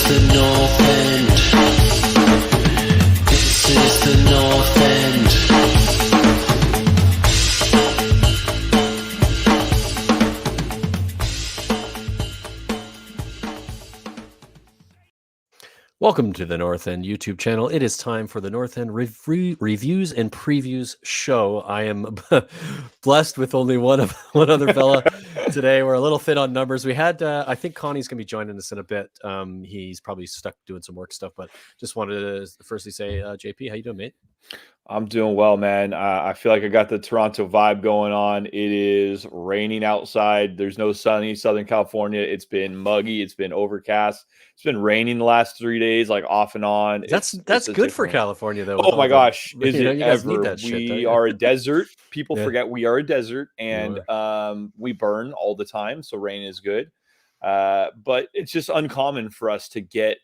the North End. This is the North End. Welcome to the North End YouTube channel. It is time for the North End reviews and previews show. I am blessed with only one other fella today. We're a little thin on numbers. We had, I think Connie's going to be joining us in a bit. He's probably stuck doing some work stuff, but just wanted to firstly say, JP, how you doing, mate? I'm doing well, man. I feel like I got the Toronto vibe going on. It is raining outside. There's no sunny Southern California. It's been muggy. It's been overcast. It's been raining the last 3 days, like off and on. That's good for California, though. Oh my gosh, is it ever? We are a desert. People Yeah. forget we are a desert, and we burn all the time. So rain is good, but it's just uncommon for us to get.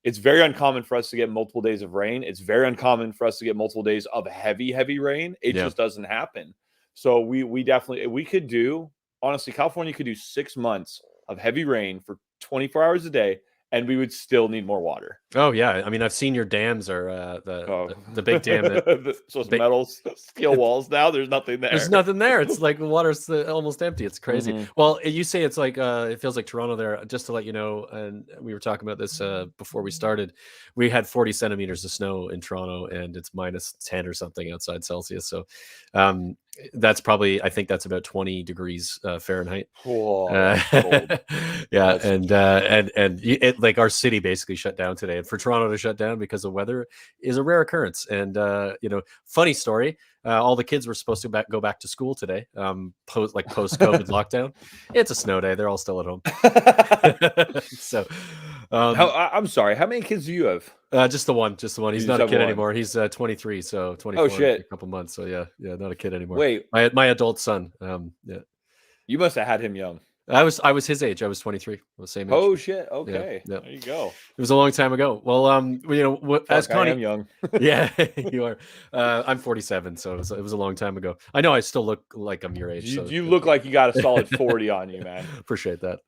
It's very uncommon for us to get multiple days of rain. It's very uncommon for us to get multiple days of heavy rain. It just doesn't happen. So we definitely, we could do, honestly, California could do 6 months of heavy rain for 24 hours a day, and we would still need more water. Oh yeah, I mean, I've seen your dams are the big dam. So it's metal steel walls now. There's nothing there. There's nothing there. It's like the water's almost empty. It's crazy. Mm-hmm. Well, you say it's like it feels like Toronto there. Just to let you know, and we were talking about this before we started. We had 40 centimeters of snow in Toronto, and it's minus 10 or something outside Celsius. So that's probably, I think that's about 20 degrees Fahrenheit. Cold. Yeah, and it, like, our city basically shut down today, and for Toronto to shut down because of weather is a rare occurrence. And funny story, all the kids were supposed to go back to school today, post COVID lockdown. It's a snow day, they're all still at home. So I'm sorry, how many kids do you have? Just the one. He's not a kid anymore. He's 23, so 24 oh shit, in a couple months. So yeah, not a kid anymore. Wait, my adult son. Yeah, you must have had him young. I was his age. I was 23. I was the same age. Oh shit. Okay. Yeah. There you go. It was a long time ago. Well, as Connie, I am young. Yeah, you are. I'm 47, so it was a long time ago. I know I still look like I'm your age. You look like you got a solid 40 on you, man. Appreciate that.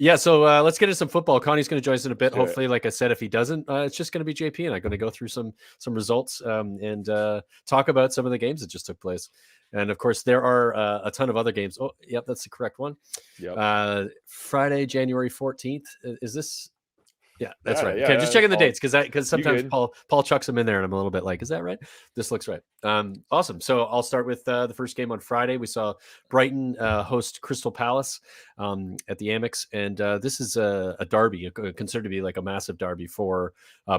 Yeah, so let's get into some football. Connie's going to join us in a bit. Hopefully, like I said, if he doesn't, it's just going to be JP and I'm going to go through some results and talk about some of the games that just took place. And of course, there are a ton of other games. Oh, yep, that's the correct one. Yep. Friday, January 14th. Is this? Yeah, that's right. Yeah, okay, just checking the dates because sometimes good. Paul chucks them in there and I'm a little bit like, is that right? This looks right. Awesome. So I'll start with the first game on Friday. We saw Brighton host Crystal Palace at the Amex, and this is a derby, considered to be like a massive derby for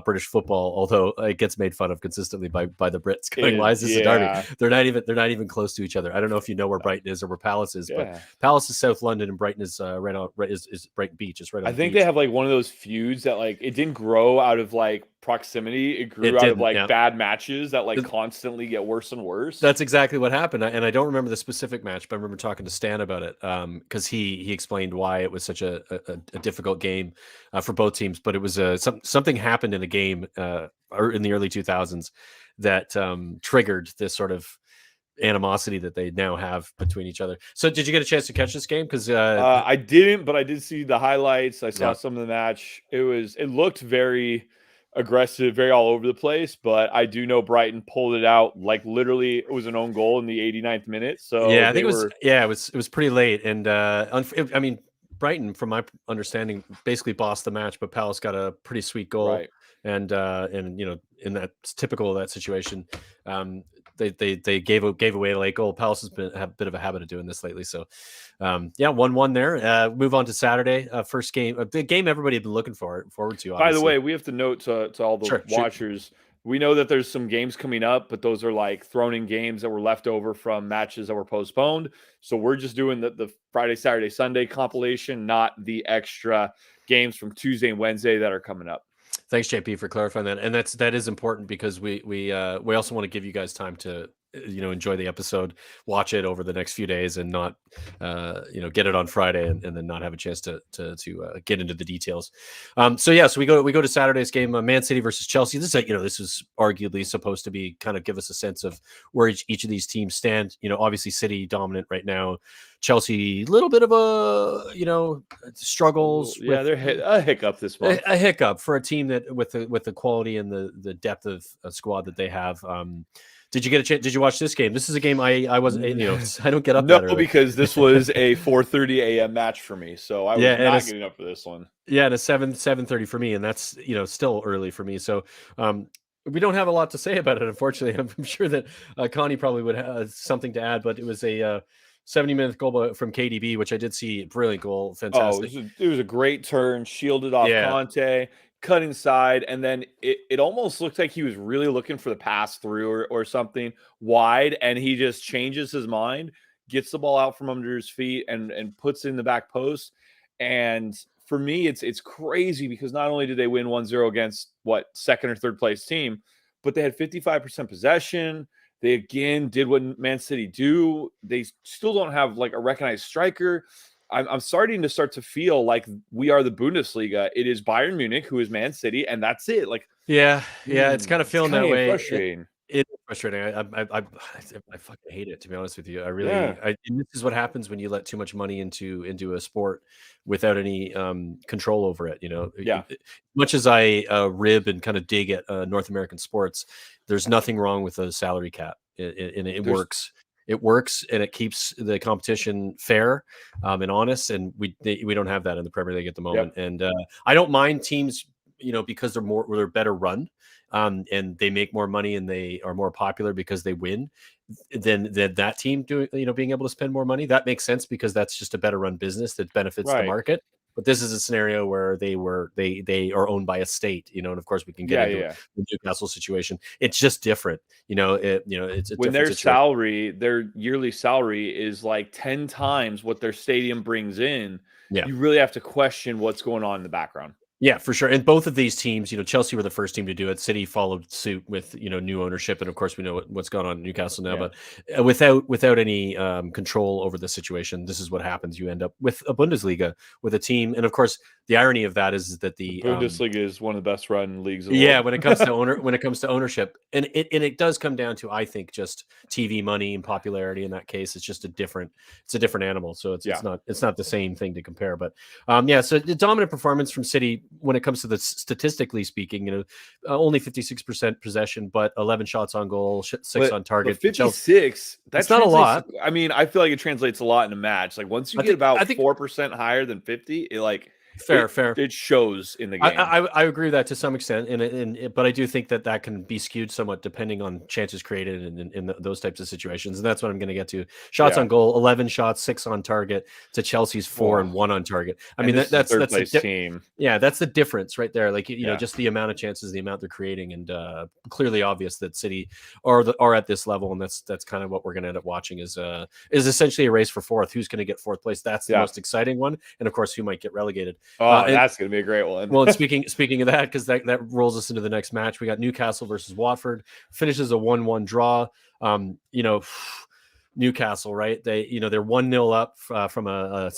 British football. Although it gets made fun of consistently by the Brits. Going, why is this a derby? They're not even close to each other. I don't know if you know where Brighton is or where Palace is, but Palace is South London and Brighton is is Brighton Beach. It's right on I think they have like one of those feuds that like it didn't grow out of like proximity. It grew out of like bad matches that like constantly get worse and worse. That's exactly what happened. And I don't remember the specific match, but I remember talking to Stan about it because he explained why it was such a difficult game for both teams. But it was something happened in the game or in the early 2000s that triggered this sort of animosity that they now have between each other. So did you get a chance to catch this game? Because I didn't, but I did see the highlights. I saw some of the match. It looked very aggressive, very all over the place, but I do know Brighton pulled it out. Like literally it was an own goal in the 89th minute. So yeah, I think it was pretty late. And I mean, Brighton, from my understanding, basically bossed the match, but Palace got a pretty sweet goal. Right. And in that typical of that situation, they gave away a late goal. Palace has been a bit of a habit of doing this lately. So 1-1 there. Move on to Saturday. First game, the game everybody had been looking forward to. Obviously. By the way, we have to note to all the watchers, we know that there's some games coming up, but those are like thrown in games that were left over from matches that were postponed. So we're just doing the Friday, Saturday, Sunday compilation, not the extra games from Tuesday and Wednesday that are coming up. Thanks, JP, for clarifying that. And that is important because we also want to give you guys time to enjoy the episode, watch it over the next few days, and not get it on Friday and then not have a chance to get into the details. So we go to Saturday's game, Man City versus Chelsea. This is arguably supposed to be kind of give us a sense of where each of these teams stand. Obviously City dominant right now. Chelsea, a little bit of a struggles. Yeah, they're a hiccup this month. A hiccup for a team that with the quality and the depth of a squad that they have. Did you get a chance? Did you watch this game? This is a game I wasn't. I don't get up. No, because this was a 4:30 a.m. match for me, so I was not getting up for this one. Yeah, and a 7:30 for me, and that's still early for me. So we don't have a lot to say about it, unfortunately. I'm sure that Connie probably would have something to add, but it was a 70-minute goal from KDB, which I did see. Brilliant goal, fantastic. It was a great turn, shielded off Conte, cut inside, and then it almost looked like he was really looking for the pass through or something wide, and he just changes his mind, gets the ball out from under his feet, and puts it in the back post. And for me, it's crazy because not only did they win 1-0 against second or third place team, but they had 55% possession. They again did what Man City do. They still don't have like a recognized striker. I'm starting to feel like we are the Bundesliga. It is Bayern Munich, who is Man City, and that's it. Like, it's kind of feeling that way. Frustrating. It is frustrating. I fucking hate it, to be honest with you. I really. And this is what happens when you let too much money into a sport without any control over it. Much as I rib and kind of dig at North American sports, there's nothing wrong with a salary cap, and it works. It works, and it keeps the competition fair and honest. And we don't have that in the Premier League at the moment. And I don't mind teams, because they're better run. And they make more money and they are more popular because they win, than that team being able to spend more money. That makes sense because that's just a better run business that benefits the market. But this is a scenario where they are owned by a state, and of course we can get into the Newcastle situation. It's just different, it's a when their yearly salary is like 10 times what their stadium brings in. You really have to question what's going on in the background. Yeah, for sure. And both of these teams, Chelsea were the first team to do it. City followed suit with, new ownership. And of course, we know what's going on in Newcastle now. But without any control over the situation, this is what happens. You end up with a Bundesliga with a team. And of course, the irony of that is that the Bundesliga is one of the best run leagues of the world. when it comes to when it comes to ownership. And it does come down to, I think, just TV money and popularity. In that case, it's just a different animal. So it's not the same thing to compare. But so the dominant performance from City when it comes to the statistically speaking, only 56% possession, but 11 shots on goal, 6 on target. 56. That's not a lot. I mean, I feel like it translates a lot in a match. Like once you get about 4% higher than 50, fair. It shows in the game. I agree with that to some extent, but I do think that can be skewed somewhat depending on chances created in those types of situations, and that's what I'm going to get to. Shots on goal, 11 shots, 6 on target to Chelsea's 4 and 1 on target. I mean, that's a team. Yeah, that's the difference right there. Like just the amount of chances, the amount they're creating, and clearly obvious that City are at this level, and that's kind of what we're going to end up watching is essentially a race for fourth. Who's going to get fourth place? That's the most exciting one, and of course, who might get relegated. That's going to be a great one. Well, and speaking of that, because that rolls us into the next match, we got Newcastle versus Watford. Finishes a 1-1 draw. Newcastle, right? They're 1-0 up from a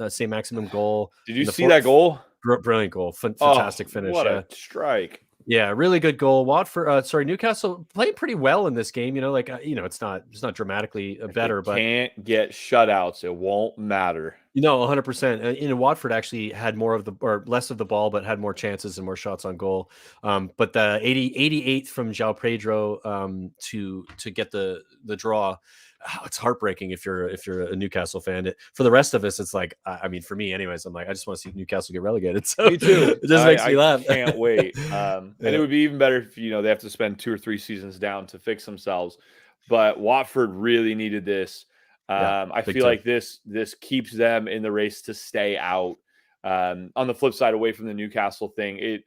St. Maximum goal. Did you see that goal? Brilliant goal, fantastic finish. What a strike! Yeah, really good goal. Newcastle played pretty well in this game. It's not dramatically better, but can't get shutouts. It won't matter. 100%. Watford actually had less of the ball, but had more chances and more shots on goal. But the 88th from João Pedro to get the draw. It's heartbreaking if you're a Newcastle fan. For the rest of us, it's like, for me anyways, I'm like, I just want to see Newcastle get relegated. So me too. It just makes me laugh. Can't wait. And it would be even better if they have to spend 2 or 3 seasons down to fix themselves. But Watford really needed this. I feel like this keeps them in the race to stay out. On the flip side, away from the Newcastle thing, it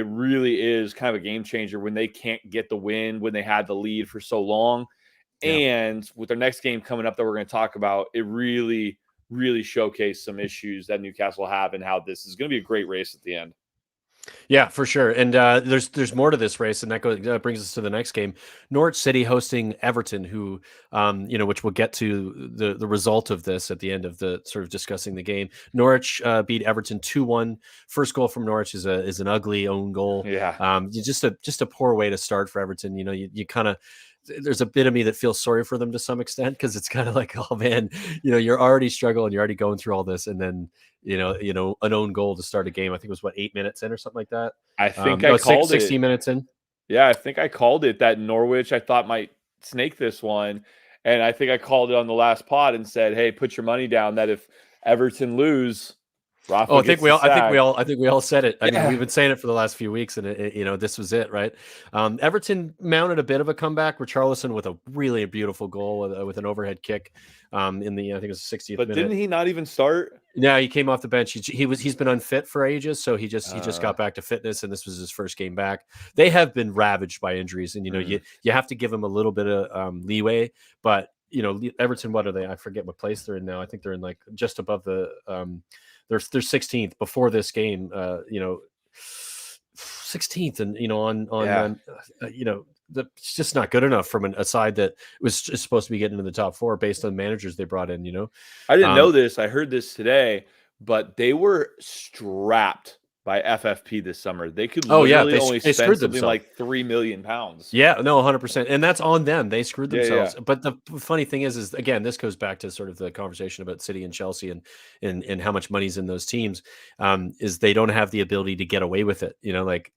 really is kind of a game changer when they can't get the win, when they had the lead for so long. And with their next game coming up that we're going to talk about, it really, really showcased some issues that Newcastle have and how this is going to be a great race at the end. Yeah, for sure. And there's more to this race, and that brings us to the next game. Norwich City hosting Everton, who which we'll get to the result of this at the end of the sort of discussing the game. Norwich beat Everton 2-1. First goal from Norwich is an ugly own goal. Yeah. Just a poor way to start for Everton. You kind of, there's a bit of me that feels sorry for them to some extent, because it's kind of like, oh man, you're already struggling, you're already going through all this, and then an own goal to start a game. I think it was 8 minutes in or something like that. I think I called 16 it. minutes in. Yeah, I think I called it that Norwich I thought might snake this one. And I think I called it on the last pod and said, hey, put your money down that if Everton lose, Rafa I think we all said it. I Yeah. mean, we've been saying it for the last few weeks, and this was it, right? Everton mounted a bit of a comeback. Richarlison with a really beautiful goal with an overhead kick in the, I think it was the 60th But minute. didn't he not even start? No, he came off the bench. He's been unfit for ages, so he just got back to fitness, and this was his first game back. They have been ravaged by injuries, and you have to give him a little bit of leeway. But Everton, what are they? I forget what place they're in now. I think they're in like just above the they're 16th before this game. 16th, and it's just not good enough from a side that was just supposed to be getting into the top 4 based on managers they brought in. I didn't know this. I heard this today, but they were strapped by FFP this summer. They could only spend something like £3 million. Yeah, no, 100%, and that's on them. They screwed themselves. Yeah. But the funny thing is again, this goes back to sort of the conversation about City and Chelsea and how much money's in those teams. Is they don't have the ability to get away with it. Like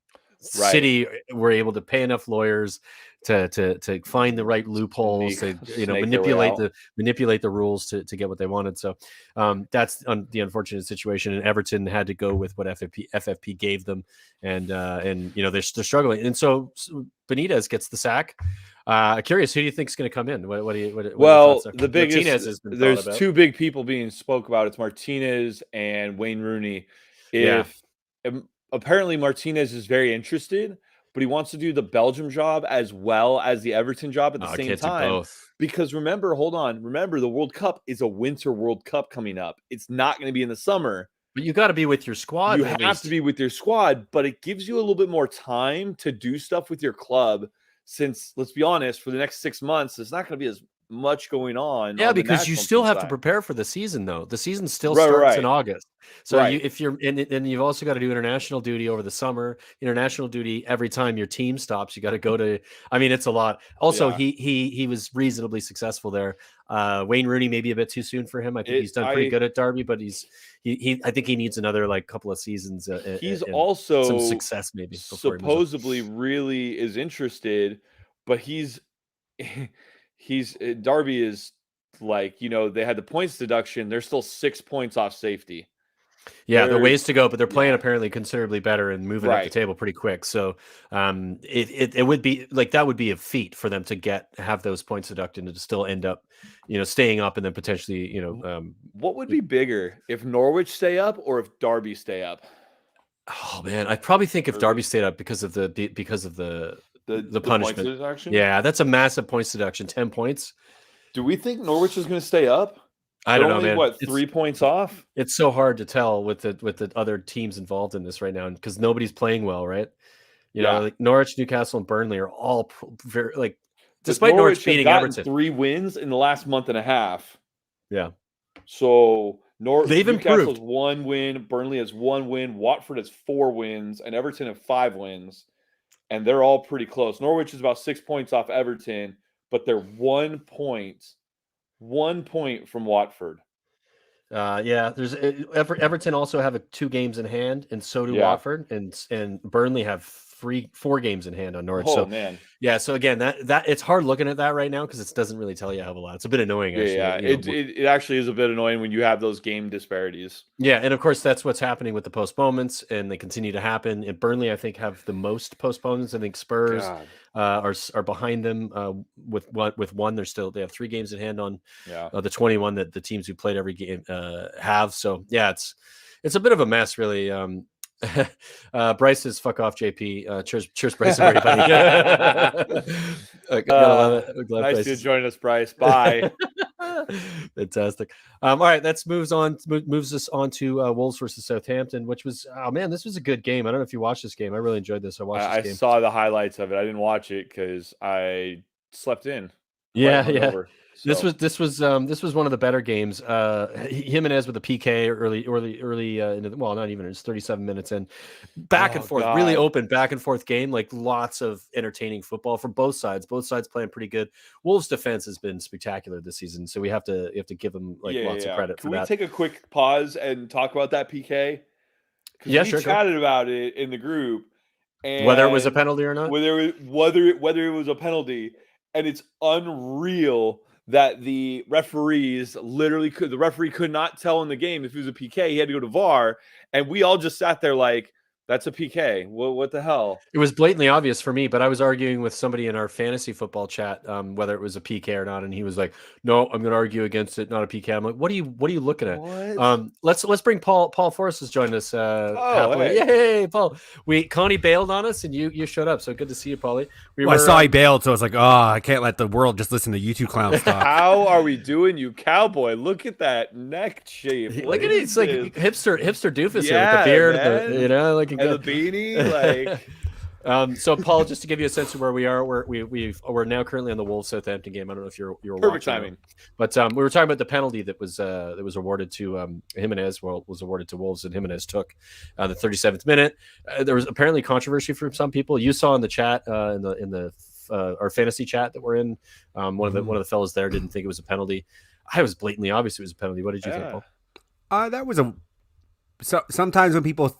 Right. City were able to pay enough lawyers to find the right loopholes, to manipulate the rules to get what they wanted. So that's the unfortunate situation. And Everton had to go with what FFP gave them, and they're struggling. And so Benitez gets the sack. Curious, who do you think is going to come in? What the biggest, Martinez has been there's two big people being spoke about. It's Martinez and Wayne Rooney. Apparently Martinez is very interested, but he wants to do the Belgium job as well as the Everton job at the same time. Because remember, the World Cup is a winter World Cup coming up. It's not going to be in the summer. But you got to be with your squad. You have to be with your squad, but it gives you a little bit more time to do stuff with your club. Since, let's be honest, for the next 6 months, there's not going to be as much going on. Yeah, because you still have to prepare for the season, though. The season still starts in August. So you've also got to do international duty over the summer. International duty every time your team stops. You got to go to. I mean, it's a lot. Also, he was reasonably successful there. Wayne Rooney maybe a bit too soon for him. I think he's done pretty good at Derby, but I think he needs another couple of seasons. He's also some success maybe. Supposedly really is interested, but Derby is they had the points deduction. They're still 6 points off safety. Yeah, the ways to go, but they're playing apparently considerably better and moving up the table pretty quick. So it would be that would be a feat for them to have those points deducted and to still end up, staying up, and then potentially, what would be bigger, if Norwich stay up or if Derby stay up? Oh man, I probably think if Derby stayed up because of the punishment. Yeah, that's a massive points deduction. 10 points. Do we think Norwich is going to stay up? I don't know, man. What, 3 points off? It's so hard to tell with the other teams involved in this right now, because nobody's playing well, right? Norwich, Newcastle, and Burnley are all very despite Norwich beating Everton, 3 wins in the last month and a half. Yeah. So they've Newcastle's improved. 1 win, Burnley has 1 win, Watford has 4 wins, and Everton have 5 wins, and they're all pretty close. Norwich is about 6 points off Everton, but they're 1 point from Watford. There's Everton also have 2 games in hand, and so do Watford, and Burnley have 4 games in hand on Norwich. Oh man, yeah. So again, that it's hard looking at that right now because it doesn't really tell you a hell of a lot. It's a bit annoying. Actually. It actually is a bit annoying when you have those game disparities. Yeah, and of course that's what's happening with the postponements, and they continue to happen. And Burnley, I think, have the most postponements. I think Spurs are behind them with one. They have 3 games in hand on the 21 that the teams who played every game have. So yeah, it's a bit of a mess, really. Bryce says, "Fuck off, JP." Cheers, Bryce. Nice to join us, Bryce. Bye. Fantastic. All right, that moves us on to Wolves versus Southampton, which was this was a good game. I don't know if you watched this game. I really enjoyed this. I saw the highlights of it. I didn't watch it because I slept in. Yeah. So. This was one of the better games. Jimenez with a PK early not even, it's 37 minutes in, back and forth, really open back and forth game, like lots of entertaining football from both sides playing pretty good. Wolves defense has been spectacular this season, so we have to give them lots of credit for that. Can we take a quick pause and talk about that PK? Yeah, we sure. Chatted about it in the group, and whether it was a penalty or not, whether it was a penalty, and it's unreal that the referees the referee could not tell in the game if it was a PK. He had to go to VAR, and we all just sat there like, that's a PK. What the hell? It was blatantly obvious for me, but I was arguing with somebody in our fantasy football chat whether it was a PK or not, and he was like, "No, I'm going to argue against it. Not a PK." I'm like, "What are you looking at?" Let's bring Paul Forrest has joined us. Hey. Yay, Paul! Connie bailed on us, and you showed up. So good to see you, Paulie. I saw he bailed, so I was like, I can't let the world just listen to you two clowns talk. How are we doing, you cowboy? Look at that neck shape. Look at it. It's like hipster doofus here with the beard, and the beanie, so Paul, just to give you a sense of where we are, we're now currently on the Wolves Southampton game. I don't know if you're perfect watching, timing, but we were talking about the penalty that was awarded to Jimenez. Well, was awarded to Wolves, and Jimenez took the 37th minute. There was apparently controversy from some people. You saw in the chat in the our fantasy chat that we're in. One of the fellas there didn't think it was a penalty. I was blatantly obvious it was a penalty. What did you think, Paul? That was sometimes when people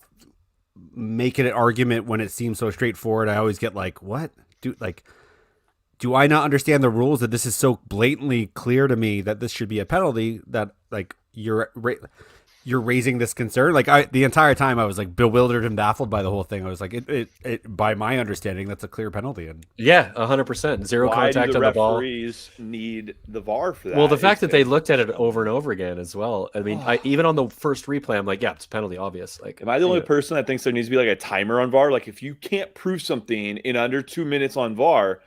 make it an argument when it seems so straightforward, I always get like, what? Do I not understand the rules that this is so blatantly clear to me that this should be a penalty, that like you're raising this concern? Like the entire time I was like bewildered and baffled by the whole thing. I was like, it by my understanding, that's a clear penalty. And 100%. Zero contact on the ball. Referees need the VAR for that. Well, the fact that they looked at it over and over again as well. I mean, even on the first replay, I'm like, yeah, it's a penalty, obvious. Like, am I the only person that thinks there needs to be like a timer on VAR? Like, if you can't prove something in under 2 minutes on VAR,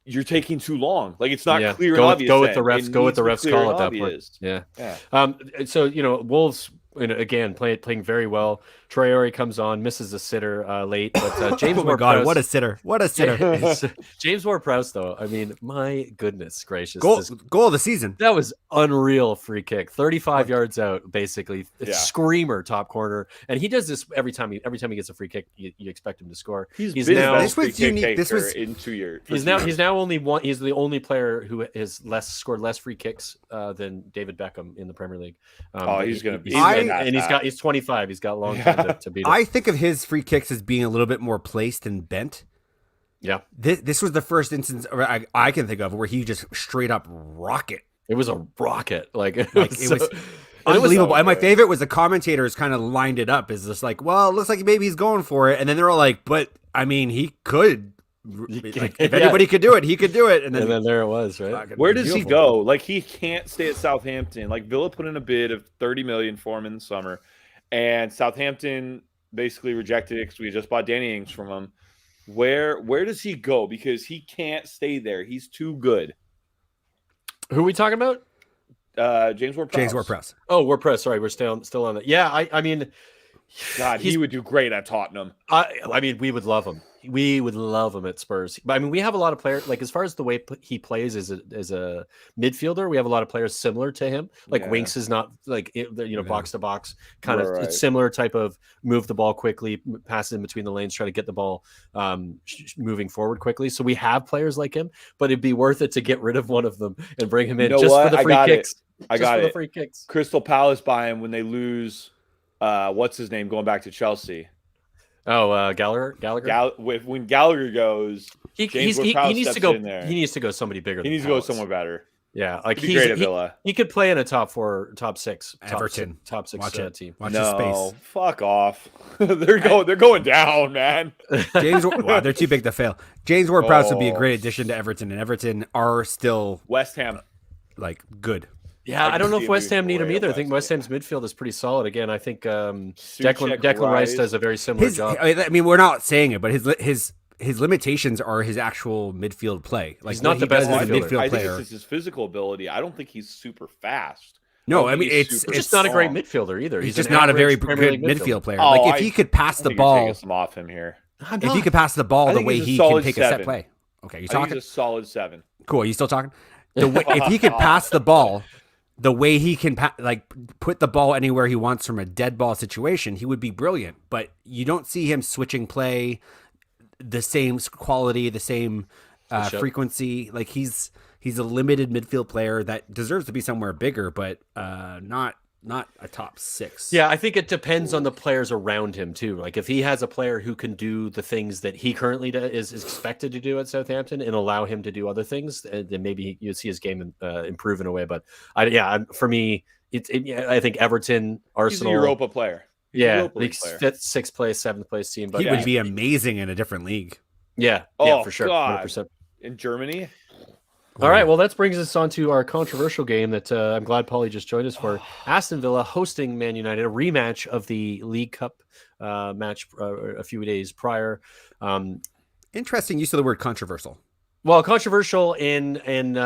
you're taking too long. Like, it's not clear and obvious. Go with the refs. Go with the refs call at that point. Yeah. So Wolves, again, playing very well. Traore comes on, misses a sitter late, but James Ward-Prowse. What a sitter! What a sitter! James Ward-Prowse, though. I mean, my goodness gracious! Goal of the season. That was unreal. Free kick, 35 yards out, basically. Screamer, top corner, and he does this every time he gets a free kick. You expect him to score. He's now this was unique. This was in 2 years. He's now only one. He's the only player who has scored less free kicks than David Beckham in the Premier League. He's going to be. He's 25. He's got long time to beat it. I think of his free kicks as being a little bit more placed and bent. Yeah. This was the first instance I can think of where he just straight up rocket. It was a rocket. It was unbelievable. And my favorite was the commentators kind of lined it up as just like, well, it looks like maybe he's going for it. And then they're all like, but I mean, he could. Like, if anybody could do it, he could do it. And then there it was, right? Where does he go? Like, he can't stay at Southampton. Like, Villa put in a bid of $30 million for him in the summer, and Southampton basically rejected it because we just bought Danny Ings from him. Where does he go? Because he can't stay there. He's too good. Who are we talking about? James Ward-Prowse. Oh, Ward-Prowse. Sorry, we're still on that. Yeah, I mean, God, he would do great at Tottenham. I mean, we would love him. We would love him at Spurs. But I mean, we have a lot of players, like, as far as the way he plays as a midfielder, we have a lot of players similar to him. Like, Winks is not like, box to box kind of. It's similar type of move the ball quickly, pass in between the lanes, try to get the ball moving forward quickly. So we have players like him, but it'd be worth it to get rid of one of them and bring him in for the free kicks. The free kicks. Crystal Palace buy him when they lose. What's his name? Going back to Chelsea. Oh, Gallagher. When Gallagher goes, he needs to go. He needs to go somebody bigger. He needs to go somewhere better. Yeah, like he's great at Villa. He could play in a top 4, top 6, Everton, top 6 team. Watch his space. Fuck off. They're going down, man. They're too big to fail. James Ward-Prowse would be a great addition to Everton, and Everton are still West Ham, like good. Yeah, I don't know if West Ham need him either. I think West Ham's midfield is pretty solid. Again, I think Declan Rice does a very similar job. I mean, we're not saying it, but his his limitations are his actual midfield play. Like He's not what the he best does as a midfielder. midfield I think player. it's just his physical ability. I don't think he's super fast. No, I I think mean he's it's super He's just not a great strong. midfielder either. He's an just not a very average Premier good League midfield player. Oh, Like if he could pass I the think you're ball, taking some off him here. I'm if he not. could pass the ball I the think way he's a he can solid take a set 7. play. Okay, you I think talking? he's a solid 7. Cool. Are you still talking? If he could pass the ball the way he can put the ball anywhere he wants from a dead ball situation, he would be brilliant. But you don't see him switching play the same quality, the same frequency. Like he's a limited midfield player that deserves to be somewhere bigger, but not a top 6. Yeah, I think it depends on the players around him too. Like if he has a player who can do the things that he currently is expected to do at Southampton and allow him to do other things, then maybe you'd see his game improve in a way. But for me, I think Everton, Arsenal, He's a Europa player. He's a Europa League player. 5th, 6th place, 7th place team. But He would be amazing in a different league. Yeah, for sure, God. 100%. In Germany. All right, well, that brings us on to our controversial game that I'm glad Paulie just joined us for. Aston Villa hosting Man United, a rematch of the League Cup match a few days prior. Interesting use of the word controversial. Well, controversial in Within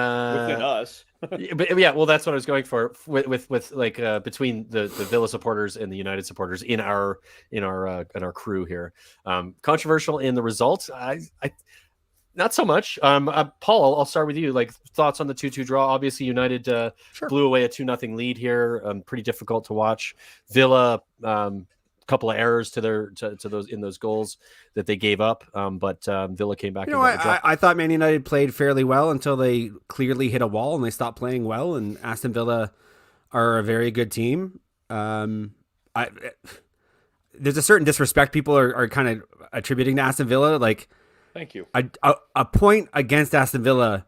us. but yeah, well, that's what I was going for with like between the Villa supporters and the United supporters in our crew here. Controversial in the results. I not so much. Paul, I'll start with you. Like thoughts on the 2-2 draw. Obviously, United blew away a 2-0 lead here. Pretty difficult to watch. Villa, couple of errors to those goals that they gave up. But Villa came back. I thought Man United played fairly well until they clearly hit a wall and they stopped playing well. And Aston Villa are a very good team. There's a certain disrespect people are kind of attributing to Aston Villa. Like, thank you. A point against Aston Villa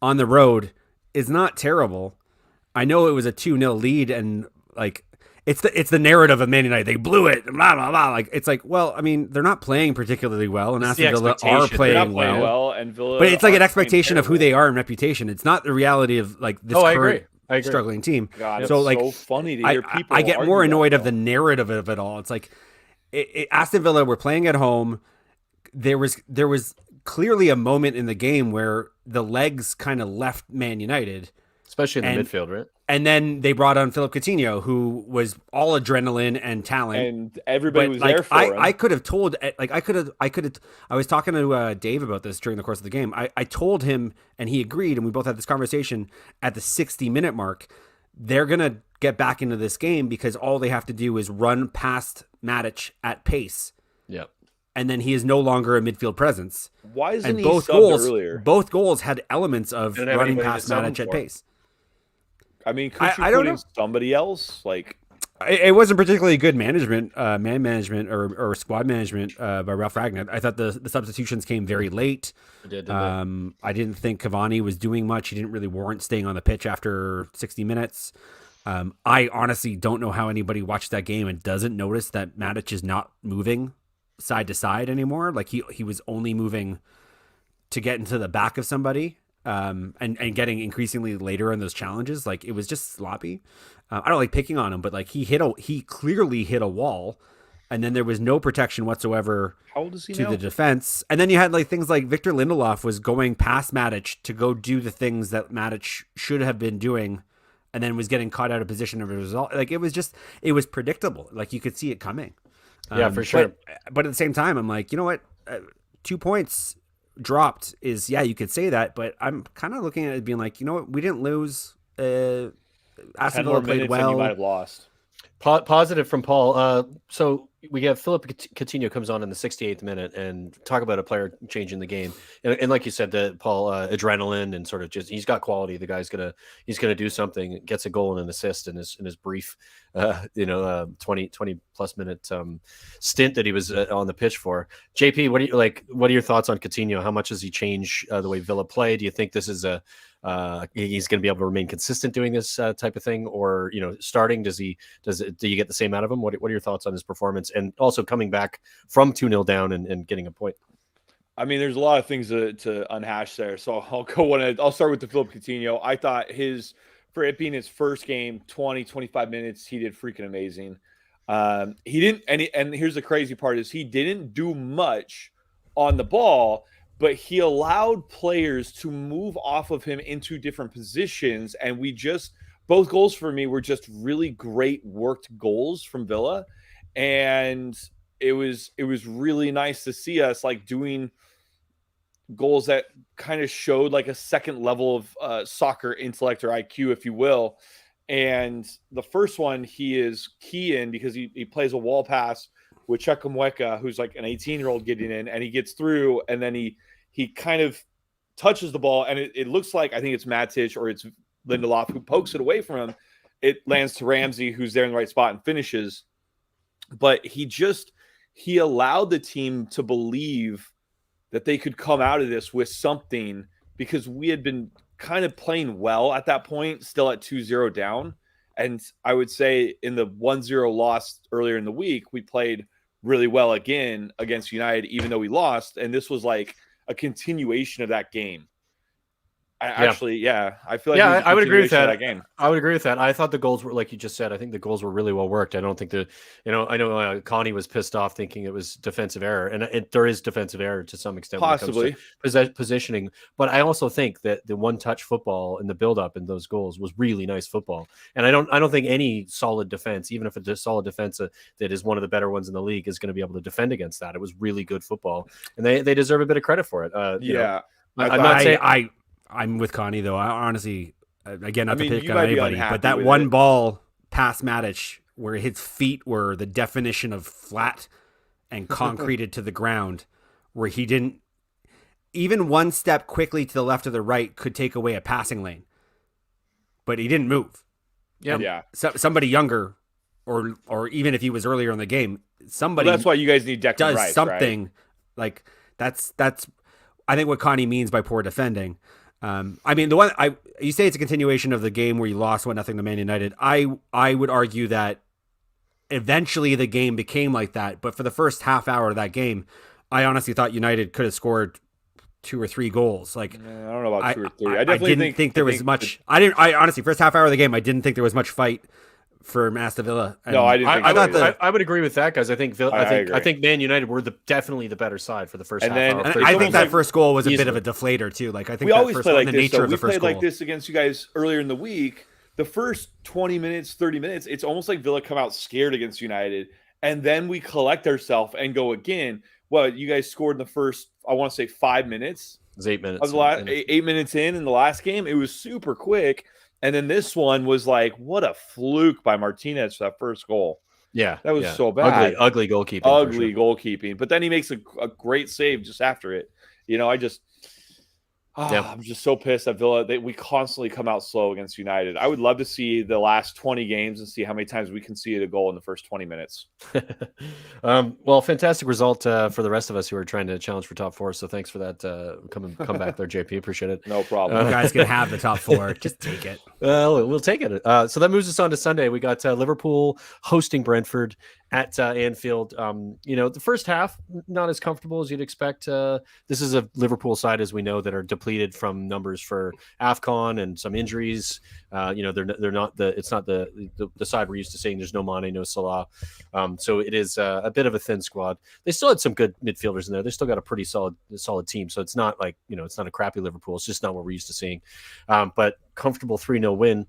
on the road is not terrible. I know it was a 2-0 lead, and like it's the narrative of Man United. They blew it, blah blah blah. Like it's like, well, I mean, they're not playing particularly well, and Aston Villa are playing well. And Villa, but it's like an expectation of who they are and reputation. It's not the reality of like this current I agree. struggling team. God, so it's like so funny to hear people. I get argue more annoyed that, of the narrative of it all. It's like Aston Villa were playing at home. There was clearly a moment in the game where the legs kind of left Man United, especially in the midfield, right? And then they brought on Philip Coutinho, who was all adrenaline and talent, and everybody was like, there for him. I could have told, like I could have. I was talking to Dave about this during the course of the game. I told him, and he agreed, and we both had this conversation at the 60-minute mark. They're gonna get back into this game because all they have to do is run past Matic at pace. Yep. And then he is no longer a midfield presence. Why isn't and he both subbed goals, earlier? Both goals had elements of Didn't have running anybody past to sub him Matic at for. pace. I mean, could you I put don't in know. somebody else? Like, it wasn't particularly good management, man management or squad management by Ralph Ragnick. I thought the substitutions came very late. I didn't think Cavani was doing much. He didn't really warrant staying on the pitch after 60 minutes. I honestly don't know how anybody watched that game and doesn't notice that Matic is not moving side to side anymore. Like he was only moving to get into the back of somebody, and getting increasingly later in those challenges. Like it was just sloppy. I don't like picking on him, but like he clearly hit a wall, and then there was no protection whatsoever how old is he to now? the defense. And then you had like things like Victor Lindelof was going past Matic to go do the things that Matic should have been doing, and then was getting caught out of position as a result. Like it was predictable. Like you could see it coming. Yeah, for sure. But at the same time, I'm like, you know what? 2 points dropped is, yeah, you could say that, but I'm kind of looking at it being like, you know what? We didn't lose. Aston 10 Villa more played minutes and you might well. have lost. Positive from Paul. So we have Philip Coutinho comes on in the 68th minute, and talk about a player changing the game. And like you said, Paul, adrenaline and sort of just he's got quality. The guy's gonna do something. Gets a goal and an assist in his brief, 20 plus minute stint that he was on the pitch for. JP, what are your thoughts on Coutinho? How much does he change the way Villa play? Do you think this is he's going to be able to remain consistent doing this type of thing, or starting? Do you get the same out of him? What are your thoughts on his performance, and also coming back from 2-0 down and getting a point? I mean, there's a lot of things to unhash there, so I'll start with the Philip Coutinho. I thought for it being his first game, 25 minutes, he did freaking amazing. He didn't, and here's the crazy part is he didn't do much on the ball, but he allowed players to move off of him into different positions. And both goals for me were just really great worked goals from Villa. And it was really nice to see us like doing goals that kind of showed like a second level of soccer intellect or IQ, if you will. And the first one he is key in because he plays a wall pass with Chukwuemeka, who's like an 18-year-old getting in, and he gets through, and then he kind of touches the ball, and it looks like, I think it's Matic or it's Lindelof who pokes it away from him. It lands to Ramsey, who's there in the right spot and finishes. But he allowed the team to believe that they could come out of this with something, because we had been kind of playing well at that point, still at 2-0 down. And I would say in the 1-0 loss earlier in the week, we played really well again against United, even though we lost. And this was like a continuation of that game. I feel like I would agree with that. Game. I would agree with that. I thought the goals were, like you just said, I think the goals were really well worked. I don't think I know Connie was pissed off thinking it was defensive error, and there is defensive error to some extent, possibly when it comes to positioning. But I also think that the one-touch football and the build-up in those goals was really nice football. And I don't think any solid defense, even if it's a solid defense that is one of the better ones in the league, is going to be able to defend against that. It was really good football, and they deserve a bit of credit for it. I'm not saying I'm with Connie, though. I honestly, again, not to pick on might be anybody, unhappy but that with one it. ball past Matic where his feet were the definition of flat and concreted to the ground, where he didn't even one step quickly to the left or the right could take away a passing lane, but he didn't move. Yeah. Somebody younger, or even if he was earlier in the game, somebody that's why you guys need Declan does Rice, something right? like that's. I think what Connie means by poor defending. I mean, you say it's a continuation of the game where you lost 1-0 to Man United. I would argue that eventually the game became like that, but for the first half hour of that game, I honestly thought United could have scored 2 or 3 goals. Like, I don't know about 2 or 3. I didn't think there was much. I honestly, first half hour of the game, I didn't think there was much fight for Aston Villa. And no, I didn't. I would agree with that, guys. I think I think Man United were definitely the better side for the first half hour. And I think that first goal was a bit of a deflator too. Like, I think we always play like the this. nature of We the first played goal. like this against you guys earlier in the week. The first 20 minutes, 30 minutes, it's almost like Villa come out scared against United, and then we collect ourselves and go again. Well, you guys scored in the first, I want to say 5 minutes. It was 8 minutes. Of the last, 8 minutes in the last game. It was super quick. And then this one was like, what a fluke by Martinez for that first goal. Yeah. That was so bad. Ugly goalkeeping. Goalkeeping. But then he makes a great save just after it. I'm just so pissed at Villa. We constantly come out slow against United. I would love to see the last 20 games and see how many times we conceded a goal in the first 20 minutes. Well, fantastic result for the rest of us who are trying to challenge for top 4. So thanks for that. Come back there, JP. Appreciate it. No problem. You guys can have the top 4. Just take it. We'll take it. So that moves us on to Sunday. We got Liverpool hosting Brentford at Anfield. The first half, not as comfortable as you'd expect. This is a Liverpool side, as we know, that are depleted from numbers for AFCON and some injuries. They're not it's not the side we're used to seeing. There's no Mane, no Salah. So it is a bit of a thin squad. They still had some good midfielders in there. They still got a pretty solid team. So it's not like, it's not a crappy Liverpool. It's just not what we're used to seeing. But comfortable 3-0 win.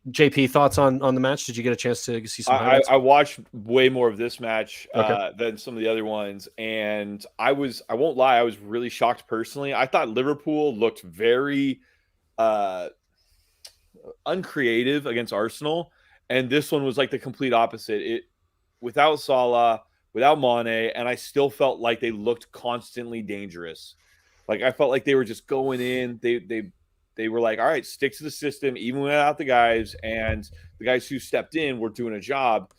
JP, thoughts on the match? Did you get a chance to see some highlights? I watched way more of this match than some of the other ones, and I won't lie, I was really shocked personally. I thought Liverpool looked very uncreative against Arsenal, and this one was like the complete opposite. Without Salah, without Mane, and I still felt like they looked constantly dangerous. Like, I felt like they were just going in. They were like, all right, stick to the system, even without the guys. And the guys who stepped in were doing a job.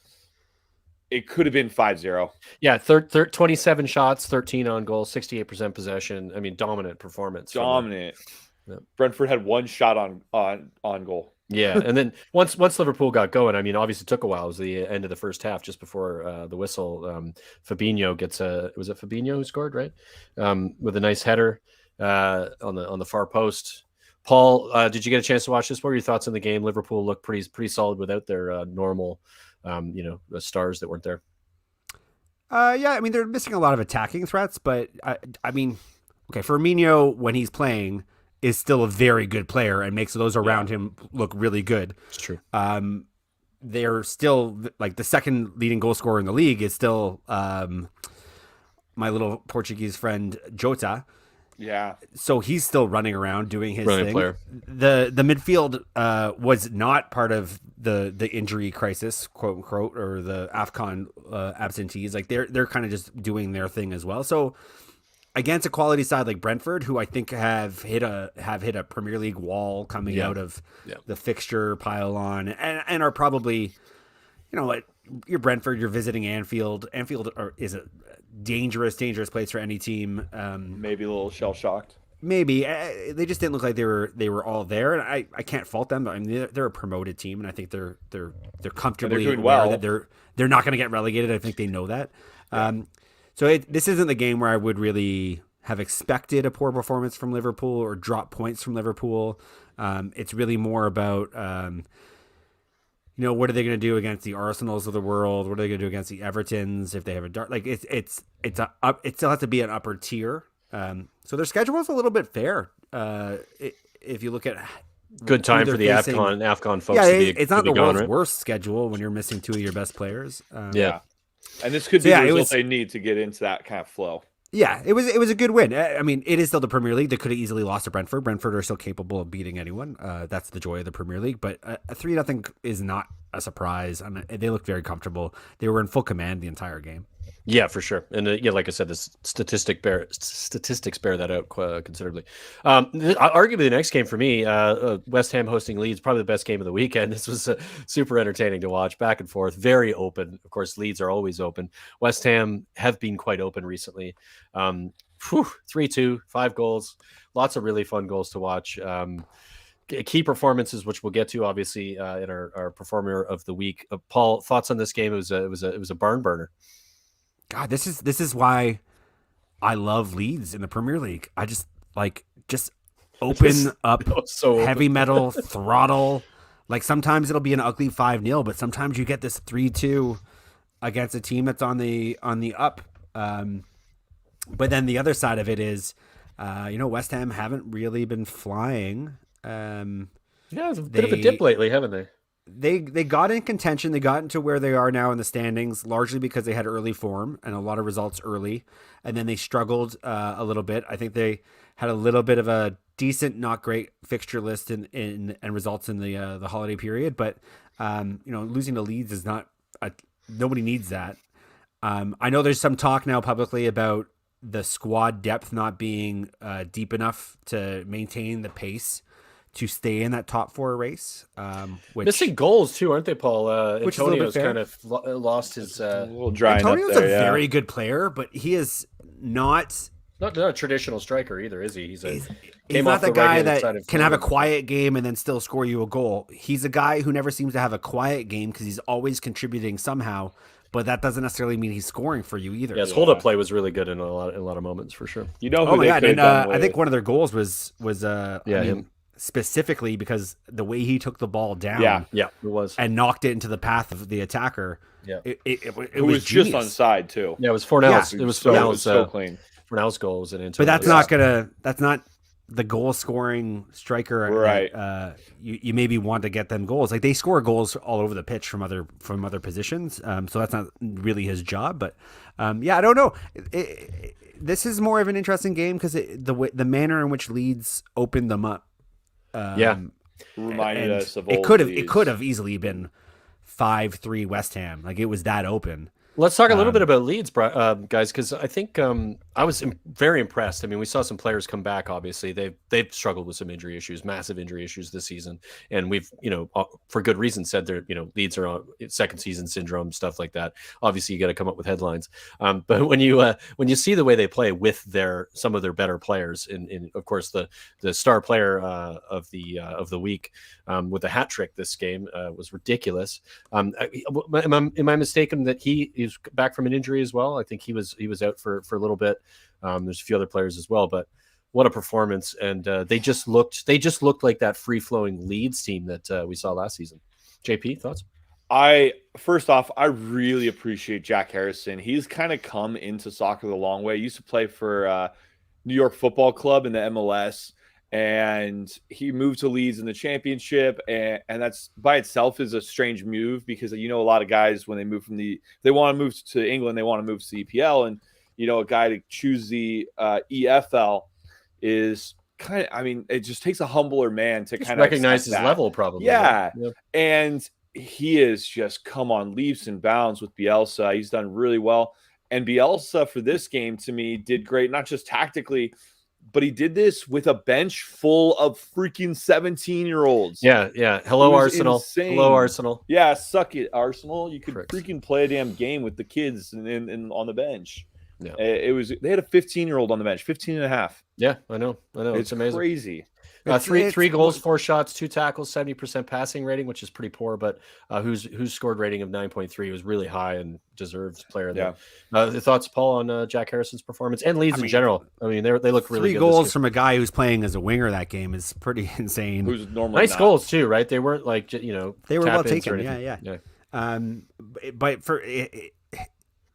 It could have been 5-0. Yeah, 27 shots, 13 on goal, 68% possession. I mean, dominant performance. Dominant. Brentford had 1 shot on goal. Yeah, and then once Liverpool got going, I mean, obviously it took a while. It was the end of the first half, just before the whistle. Fabinho gets was it Fabinho who scored, right? With a nice header on the far post. Paul, did you get a chance to watch this? What were your thoughts on the game? Liverpool looked pretty solid without their normal, stars that weren't there. Yeah, I mean they're missing a lot of attacking threats, but I mean, okay, Firmino when he's playing is still a very good player and makes those around him look really good. It's true. They're still like the second leading goal scorer in the league is still my little Portuguese friend Jota. Yeah. So he's still running around doing his Brilliant thing. player. The midfield was not part of the injury crisis, quote unquote, or the AFCON absentees. Like they're kind of just doing their thing as well. So against a quality side like Brentford, who I think have hit a Premier League wall coming out of the fixture pile-on, and are probably, what, you're Brentford, you're visiting Anfield. Anfield is a dangerous place for any team. Maybe a little shell-shocked. Maybe they just didn't look like they were all there, and I can't fault them. I mean, they're a promoted team, and I think they're comfortably doing aware well. that they're not going to get relegated. I think they know that. So this isn't the game where I would really have expected a poor performance from Liverpool or drop points from Liverpool. It's really more about, what are they going to do against the Arsenals of the world? What are they going to do against the Evertons if they have a dark? Like it still has to be an upper tier. So their schedule is a little bit fair. If you look at Good time for the AFCON folks. It's not the world's right? worst schedule when you're missing two of your best players. And this could be the result they need to get into that kind of flow. Yeah, it was a good win. I mean, it is still the Premier League. They could have easily lost to Brentford. Brentford are still capable of beating anyone. That's the joy of the Premier League. But a 3-0 is not a surprise. I mean, they looked very comfortable. They were in full command the entire game. Yeah, for sure. And like I said, the statistics bear that out considerably. Arguably, the next game for me, West Ham hosting Leeds, probably the best game of the weekend. This was super entertaining to watch, back and forth, very open. Of course, Leeds are always open. West Ham have been quite open recently. 3-2, 5 goals, lots of really fun goals to watch. Key performances, which we'll get to, obviously, in our performer of the week. Paul, thoughts on this game? It was a barn burner. God, this is why I love Leeds in the Premier League. I just open up, so heavy metal, throttle. Like sometimes it'll be an ugly 5-0, but sometimes you get this 3-2 against a team that's on the up. But then the other side of it is, West Ham haven't really been flying. It's a bit of a dip lately, haven't they? They got in contention. They got into where they are now in the standings, largely because they had early form and a lot of results early. And then they struggled a little bit. I think they had a little bit of a decent, not great fixture list and results in the holiday period. But, losing to Leeds is not nobody needs that. I know there's some talk now publicly about the squad depth not being deep enough to maintain the pace to stay in that top 4 race. Missing goals too, aren't they, Paul? Antonio's kind of lost his. A little drying Antonio's up there, a very good player, but he is not a traditional striker either, is he? He's not the guy that can have a quiet game and then still score you a goal. He's a guy who never seems to have a quiet game because he's always contributing somehow. But that doesn't necessarily mean he's scoring for you either. Yeah, his hold-up play was really good in a lot of moments for sure. I think one of their goals was him. Specifically because the way he took the ball down, it was, and knocked it into the path of the attacker. Yeah, it was just onside too. Yeah, it was Fornell's. Yeah. It was Fornell's so clean. Fornell's goal was an Antonio. But that's not the goal scoring striker, right? You maybe want to get them goals. Like they score goals all over the pitch from other positions. So that's not really his job. But I don't know. This is more of an interesting game because the manner in which Leeds opened them up. Reminded us of old it could have easily been 5-3 West Ham. Like it was that open. Let's talk a little bit about Leeds, guys, because I think I was very impressed. I mean, we saw some players come back. Obviously, they've struggled with some injury issues, massive injury issues this season, and we've for good reason said they're Leeds are on second season syndrome, stuff like that. Obviously, you got to come up with headlines. But when you see the way they play with some of their better players, in of course the star player of the week with a hat trick this game was ridiculous. Am I mistaken that he's back from an injury as well? I think he was out for a little bit. There's a few other players as well, but what a performance! And they just looked like that free flowing Leeds team that we saw last season. JP, thoughts? First off, I really appreciate Jack Harrison. He's kind of come into soccer the long way. He used to play for New York Football Club in the MLS, and he moved to Leeds in the championship, and that's by itself is a strange move because a lot of guys when they move they want to move to England, they want to move to the EPL, and a guy to choose the EFL is kind of, it just takes a humbler man to kind of recognize his level, probably. Yeah. And he has just come on leaps and bounds with Bielsa. He's done really well. And Bielsa for this game, to me, did great, not just tactically, but he did this with a bench full of freaking 17-year-olds. Yeah. Hello, Arsenal. Insane. Hello, Arsenal. Yeah, suck it, Arsenal. You could Correct. freaking play a damn game with the kids and on the bench. Yeah. They had a 15-year-old on the bench, 15 and a half. Yeah, I know. It's amazing. Crazy. Three goals, 4 shots, 2 tackles, 70% passing rating, which is pretty poor, but whose scored rating of 9.3 was really high and deserves player. Yeah. The thoughts, Paul, on Jack Harrison's performance and Leeds in general? They look really 3 good. goals from a guy who's playing as a winger that game is pretty insane. Who's normally nice not. goals too, right? They weren't like they were well taken. Yeah. But for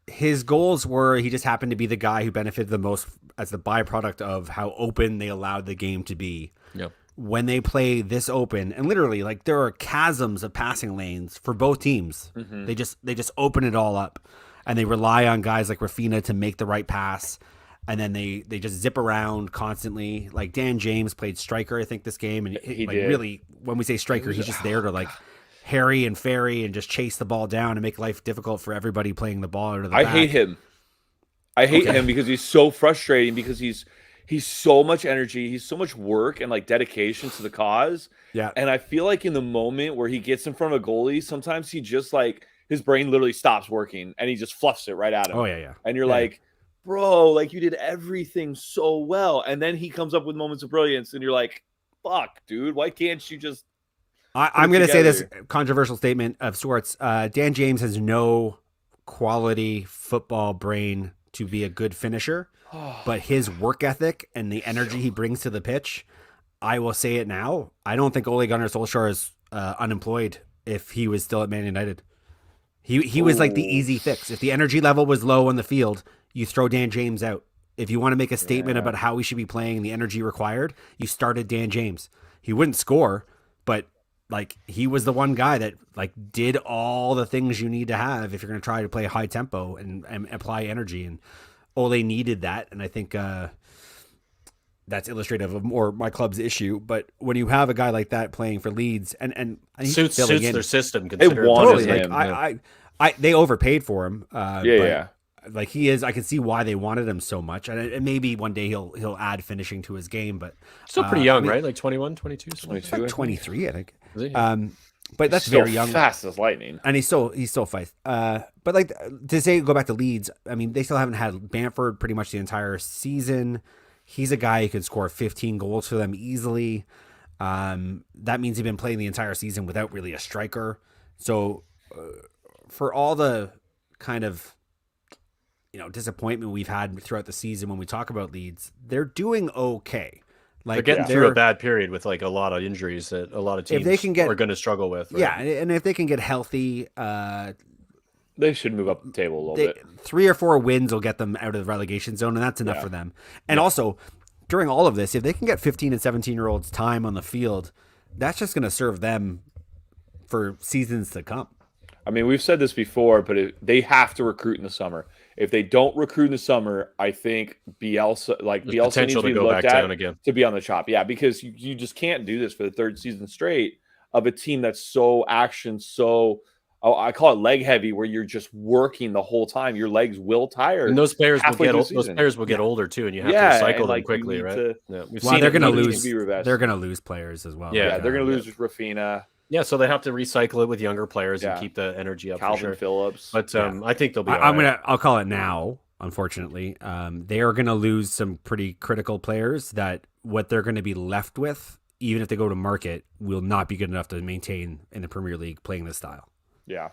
his goals were, he just happened to be the guy who benefited the most as the byproduct of how open they allowed the game to be. Yeah. When they play this open, and literally like there are chasms of passing lanes for both teams. Mm-hmm. They just open it all up, and they rely on guys like Rafinha to make the right pass, and then they just zip around constantly. Like Dan James played striker, I think, this game, and he like did. really, when we say striker, he's just there to like harry and ferry and just chase the ball down and make life difficult for everybody playing the ball out of the back. I hate him. I hate him because he's so frustrating because he's so much energy, he's so much work and like dedication to the cause. Yeah. And I feel like in the moment where he gets in front of a goalie, sometimes he just like his brain literally stops working and he just fluffs it right at him. Oh yeah. And you're like, bro, like you did everything so well. And then he comes up with moments of brilliance and you're like, fuck, dude, why can't you just I'm going to say this controversial statement of sorts. Dan James has no quality football brain to be a good finisher, but his work ethic and the energy he brings to the pitch, I will say it now, I don't think Ole Gunnar Solskjaer is unemployed if he was still at Man United. He was like the easy fix. If the energy level was low on the field, you throw Dan James out. If you want to make a statement about how we should be playing, the energy required, you started Dan James. He wouldn't score, but like he was the one guy that like did all the things you need to have if you're going to try to play high tempo and apply energy. And Ole needed that. And I think that's illustrative of more my club's issue. But when you have a guy like that playing for Leeds and suits their system, wanted totally. Like they overpaid for him. Yeah. Like he is, I can see why they wanted him so much, and maybe one day he'll add finishing to his game. But still pretty young, right? Like 21, 22, 22, like 23, I think. Is he? But that's still very young, fast as lightning, and he's still fast. But like to say, go back to Leeds. I mean, they still haven't had Bamford pretty much the entire season. He's a guy who could score 15 goals for them easily. That means he's been playing the entire season without really a striker. So for all the kind of disappointment we've had throughout the season when we talk about Leeds, they're doing okay. Like they're getting through a bad period with like a lot of injuries that a lot of teams are going to struggle with. Right? Yeah, and if they can get healthy, they should move up the table a little bit. 3 or 4 wins will get them out of the relegation zone, and that's enough for them. And also, during all of this, if they can get 15 and 17-year-olds time on the field, that's just going to serve them for seasons to come. I mean, we've said this before, but they have to recruit in the summer. If they don't recruit in the summer, I think Bielsa needs to be looked at again to be on the chop. Yeah, because you just can't do this for the 3rd season straight of a team that's so I call it leg heavy, where you're just working the whole time. Your legs will tire, and those players will get older too, and you have to recycle them quickly, right? They're going to lose. They're going to lose players as well. Yeah, they're going to lose Rafinha. Yeah, so they have to recycle it with younger players and keep the energy up. Calvin Phillips, but I think they'll be. I'll call it now. Unfortunately, they are going to lose some pretty critical players that what they're going to be left with, even if they go to market, will not be good enough to maintain in the Premier League playing this style. Yeah,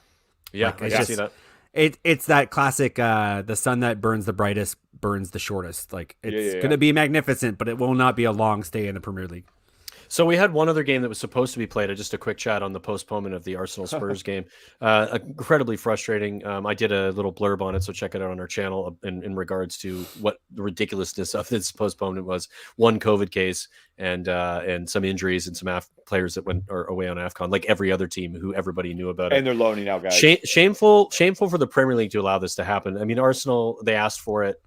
I can see that. It's that classic, the sun that burns the brightest burns the shortest. Like it's going to be magnificent, but it will not be a long stay in the Premier League. So we had one other game that was supposed to be played. Just a quick chat on the postponement of the Arsenal Spurs game. Incredibly frustrating. I did a little blurb on it, so check it out on our channel in regards to what the ridiculousness of this postponement was. One COVID case and some injuries and some players that went away on AFCON, like every other team who everybody knew about it. And they're loaning out guys. Shameful for the Premier League to allow this to happen. I mean, Arsenal, they asked for it.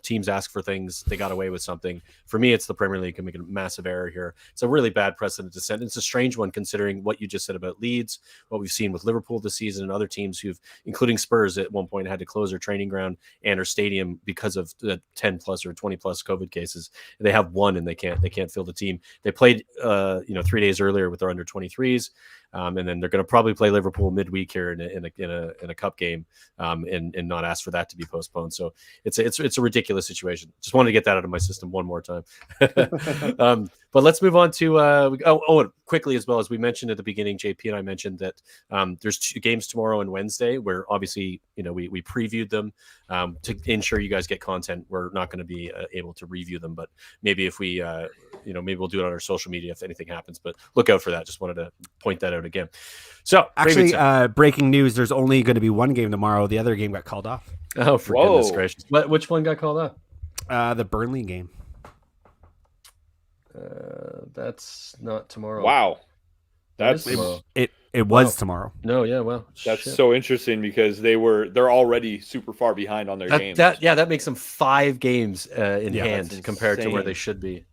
Teams ask for things. They got away with something. For me, it's the Premier League can make a massive error here. It's a really bad precedent to set. It's a strange one considering what you just said about Leeds, what we've seen with Liverpool this season, and other teams who've, including Spurs, at one point had to close their training ground and their stadium because of the 10 plus or 20 plus COVID cases. They have one and they can't fill the team. They played 3 days earlier with their under 23s. And then they're going to probably play Liverpool midweek here in a cup game, and not ask for that to be postponed. So it's a ridiculous situation. Just wanted to get that out of my system one more time. But let's move on to quickly, as well as we mentioned at the beginning. JP and I mentioned that there's 2 games tomorrow and Wednesday, where obviously we previewed them to ensure you guys get content. We're not going to be able to review them, but maybe if we maybe we'll do it on our social media if anything happens. But look out for that. Just wanted to point that out again. So actually, breaking news: there's only going to be one game tomorrow. The other game got called off. Oh, for goodness gracious! Which one got called off? The Burnley game. That's not tomorrow. Wow, that's tomorrow. It was tomorrow. No, yeah, well, that's so interesting because they're already super far behind on their games. That makes them 5 games in hand compared to where insane. they should be.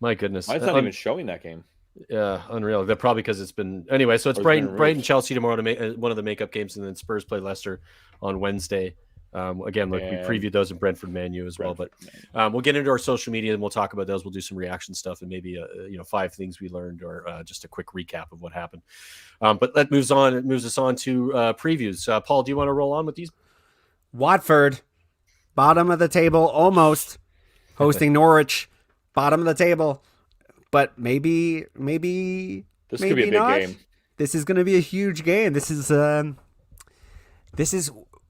My goodness, Mine's not even showing that game. Yeah, unreal. That probably because it's been anyway. So it's Brighton, Chelsea tomorrow to make one of the makeup games, and then Spurs play Leicester on Wednesday. Again, look, we previewed those in Brentford, Man U as well. But we'll get into our social media and we'll talk about those. We'll do some reaction stuff and maybe 5 things we learned or just a quick recap of what happened. But that moves us on to previews. Paul, do you want to roll on with these? Watford, bottom of the table, almost hosting Norwich, bottom of the table. But maybe this could be a big game. This is going to be a huge game. This is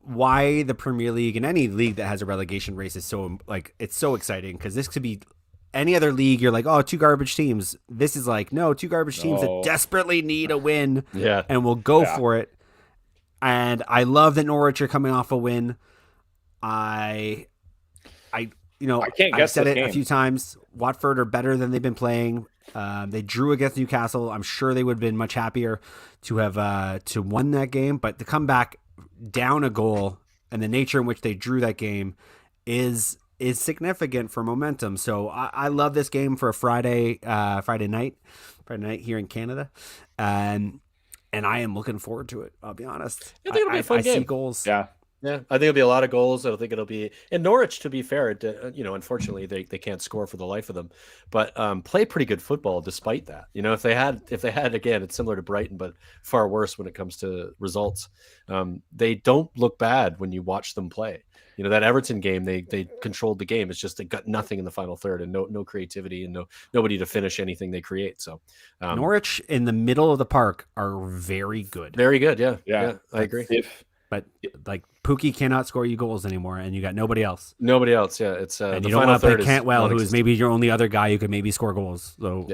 why the Premier League and any league that has a relegation race is so it's so exciting, because this could be any other league. You're like, 2 garbage teams. This is like, no, 2 garbage teams that desperately need a win, and will go for it. And I love that Norwich are coming off a win. I can't guess. I've said it a few times. Watford are better than they've been playing. They drew against Newcastle. I'm sure they would have been much happier to have to won that game, but to come back down a goal and the nature in which they drew that game is significant for momentum. So I love this game for a Friday night here in Canada, and I am looking forward to it. I'll be honest. I think it'll be a fun game. See goals. Yeah, I think it'll be a lot of goals. I don't think it'll be in Norwich. To be fair, unfortunately they can't score for the life of them, but play pretty good football despite that. If they had again, it's similar to Brighton, but far worse when it comes to results. They don't look bad when you watch them play. That Everton game, they controlled the game. It's just they got nothing in the final third and no creativity and nobody to finish anything they create. So Norwich in the middle of the park are very good. Very good. Yeah, I agree. But like Pookie cannot score you goals anymore, and you got nobody else. Yeah, it's and you don't want to play Cantwell, who is maybe your only other guy who could maybe score goals. So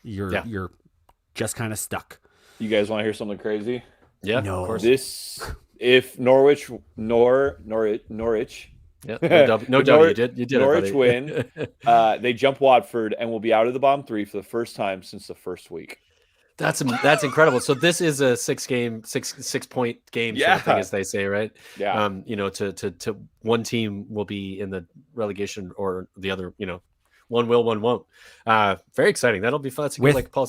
you're just kind of stuck. You guys want to hear something crazy? Yeah, no. Of course. If Norwich. Yeah, no doubt you did. Norwich win. They jump Watford and will be out of the bottom 3 for the first time since the first week. That's incredible. So this is a 6-point game sort of thing, as they say, right? Yeah. To one team will be in the relegation or the other, one will, one won't. Very exciting. That'll be fun. It's like Paul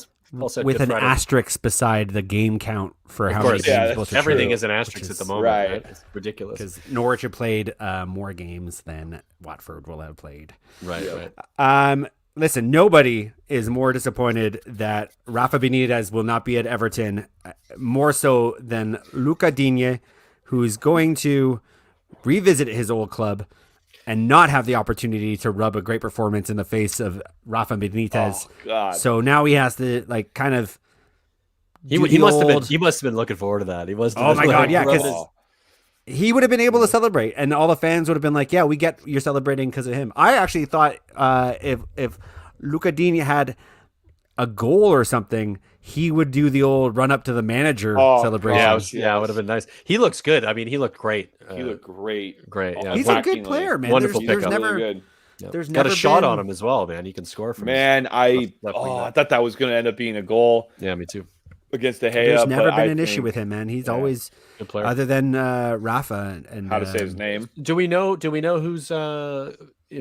said, with an asterisk beside the game count for how many games. Everything is an asterisk at the moment. Right? It's ridiculous because Norwich have played more games than Watford will have played. Right. Listen, nobody is more disappointed that Rafa Benitez will not be at Everton, more so than Luca Digne, who's going to revisit his old club and not have the opportunity to rub a great performance in the face of Rafa Benitez. Oh, God. So now he has to kind of. He must have been looking forward to that. He was. Oh my God, yeah, because he would have been able to celebrate, and all the fans would have been like, "Yeah, we get you're celebrating because of him." I actually thought if Luca Digne had a goal or something, he would do the old run up to the manager Oh, celebration. Yeah, it would have been nice. He looks good. I mean, he looked great. He looked great. Great. Yeah, He's a good player, man. Wonderful There's pickup. never, Really good. Yep. there's got a never shot been- on him as well, man. He can score from. Man, I thought that was going to end up being a goal Yeah, me too. against De Gea. There's never but been I an issue think- with him, man. He's yeah. always, Good player. other than Rafa and How to say his name? Do we know who's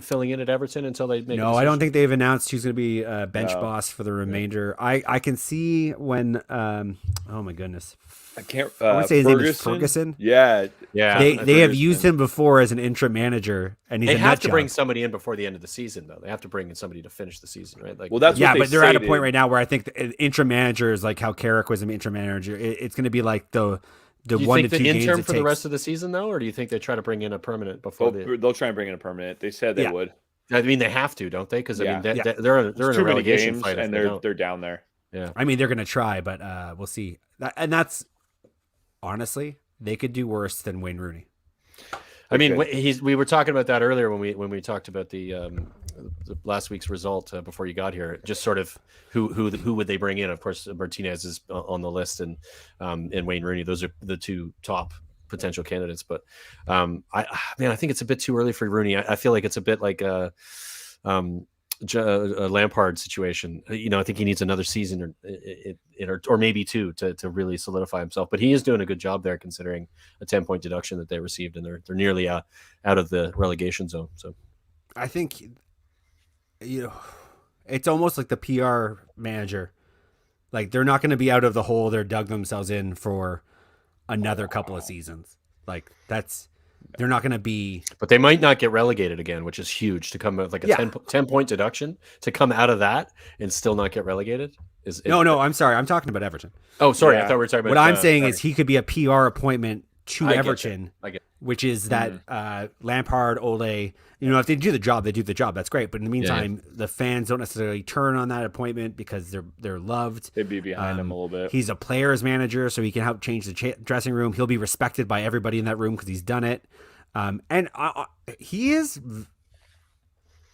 filling in at Everton until they make? No, I don't think they've announced who's going to be bench No. boss for the remainder. I can see when. Oh my goodness, I can't. I want to say his name is Ferguson. Yeah, Yeah, They have Ferguson. used him before as an interim manager, and he's they a have nut to job. bring somebody in before the end of the season, though. They have to bring in somebody to finish the season, right? Like, Well, that's Yeah, what but they're at a stated. point right now where I think the interim manager is like how Carrick was an interim manager. It's going to be like the do you 1 think to 2 the games interim it for the takes. rest of the season, though, or do you think they try to bring in a permanent before They'll try and bring in a permanent. They said they Yeah. would. I mean, they have to, don't they? Because I Yeah. mean, they're It's in a too many relegation games, fight, if and they don't. they're down there. Yeah, I mean, they're going to try, but we'll see. And that's honestly, they could do worse than Wayne Rooney. I mean, Okay. we were talking about that earlier when we talked about the last week's result before you got here. Just sort of who would they bring in? Of course, Martinez is on the list, and Wayne Rooney. Those are the two top potential candidates. But I think it's a bit too early for Rooney. I feel like it's a bit like a Lampard situation. I think he needs another season or maybe two to really solidify himself. But he is doing a good job there, considering a 10-point deduction that they received, and they're nearly out of the relegation zone. So I think it's almost like the PR manager. Like they're not going to be out of the hole they're dug themselves in for another couple of seasons. Like they're not going to be. But they might not get relegated again, which is huge to come out like a 10-point deduction to come out of that and still not get relegated. No, I'm sorry. I'm talking about Everton. Oh, sorry. Yeah. I thought we were talking about. What I'm saying is he could be a PR appointment to I get Everton, I get which is that Lampard, Ole, if they do the job, they do the job. That's great. But in the meantime, the fans don't necessarily turn on that appointment because they're loved. They'd be behind him a little bit. He's a player's manager, so he can help change the dressing room. He'll be respected by everybody in that room because he's done it. And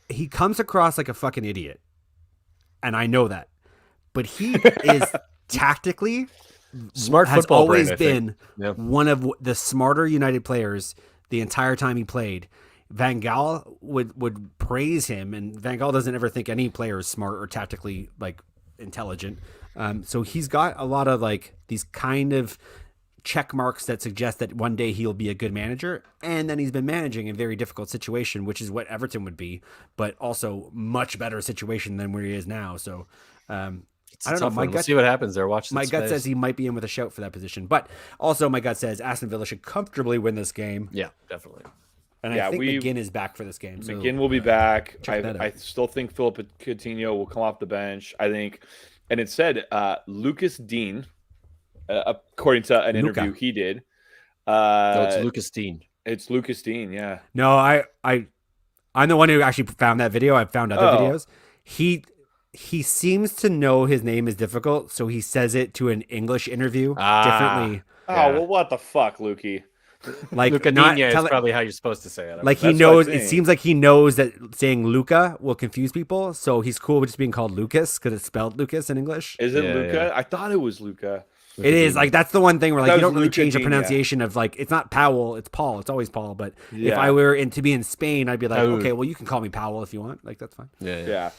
he comes across like a fucking idiot. And I know that. But he is tactically smart has football always brain, been one of the smarter United players the entire time he played. Van Gaal would praise him, and Van Gaal doesn't ever think any player is smart or tactically like intelligent. So he's got a lot of like these kind of check marks that suggest that one day he'll be a good manager, and then he's been managing a very difficult situation, which is what Everton would be, but also much better situation than where he is now. So I don't know. My We'll gut, see what happens there. Watch. my gut says he might be in with a shout for that position, but also my gut says Aston Villa should comfortably win this game. Yeah, definitely. And I think McGinn is back for this game. So McGinn will be back. check that out. I still think Philip Coutinho will come off the bench. I think, and it said Lucas Dean, according to an interview he did. No, it's Lucas Dean. It's Lucas Dean. Yeah. No, I'm the one who actually found that video. I've found other videos. He seems to know his name is difficult, so he says it to an English interview differently. Oh well, what the fuck, Lukey? Like Luca not Digne is tell it- probably how you're supposed to say it. like he That's knows. what I'm It saying. seems like he knows that saying Luca will confuse people, so he's cool with just being called Lucas because it's spelled Lucas in English. Is it Yeah, Luca? yeah. I thought it was Luca. It is like that's the one thing where like That you was don't really Luca change the Digne, pronunciation of like it's not Powell, it's Paul. It's always Paul. But if Yeah. I were to be in Spain, I'd be like, Paul. okay, well you can call me Powell if you want. Like that's fine. Yeah.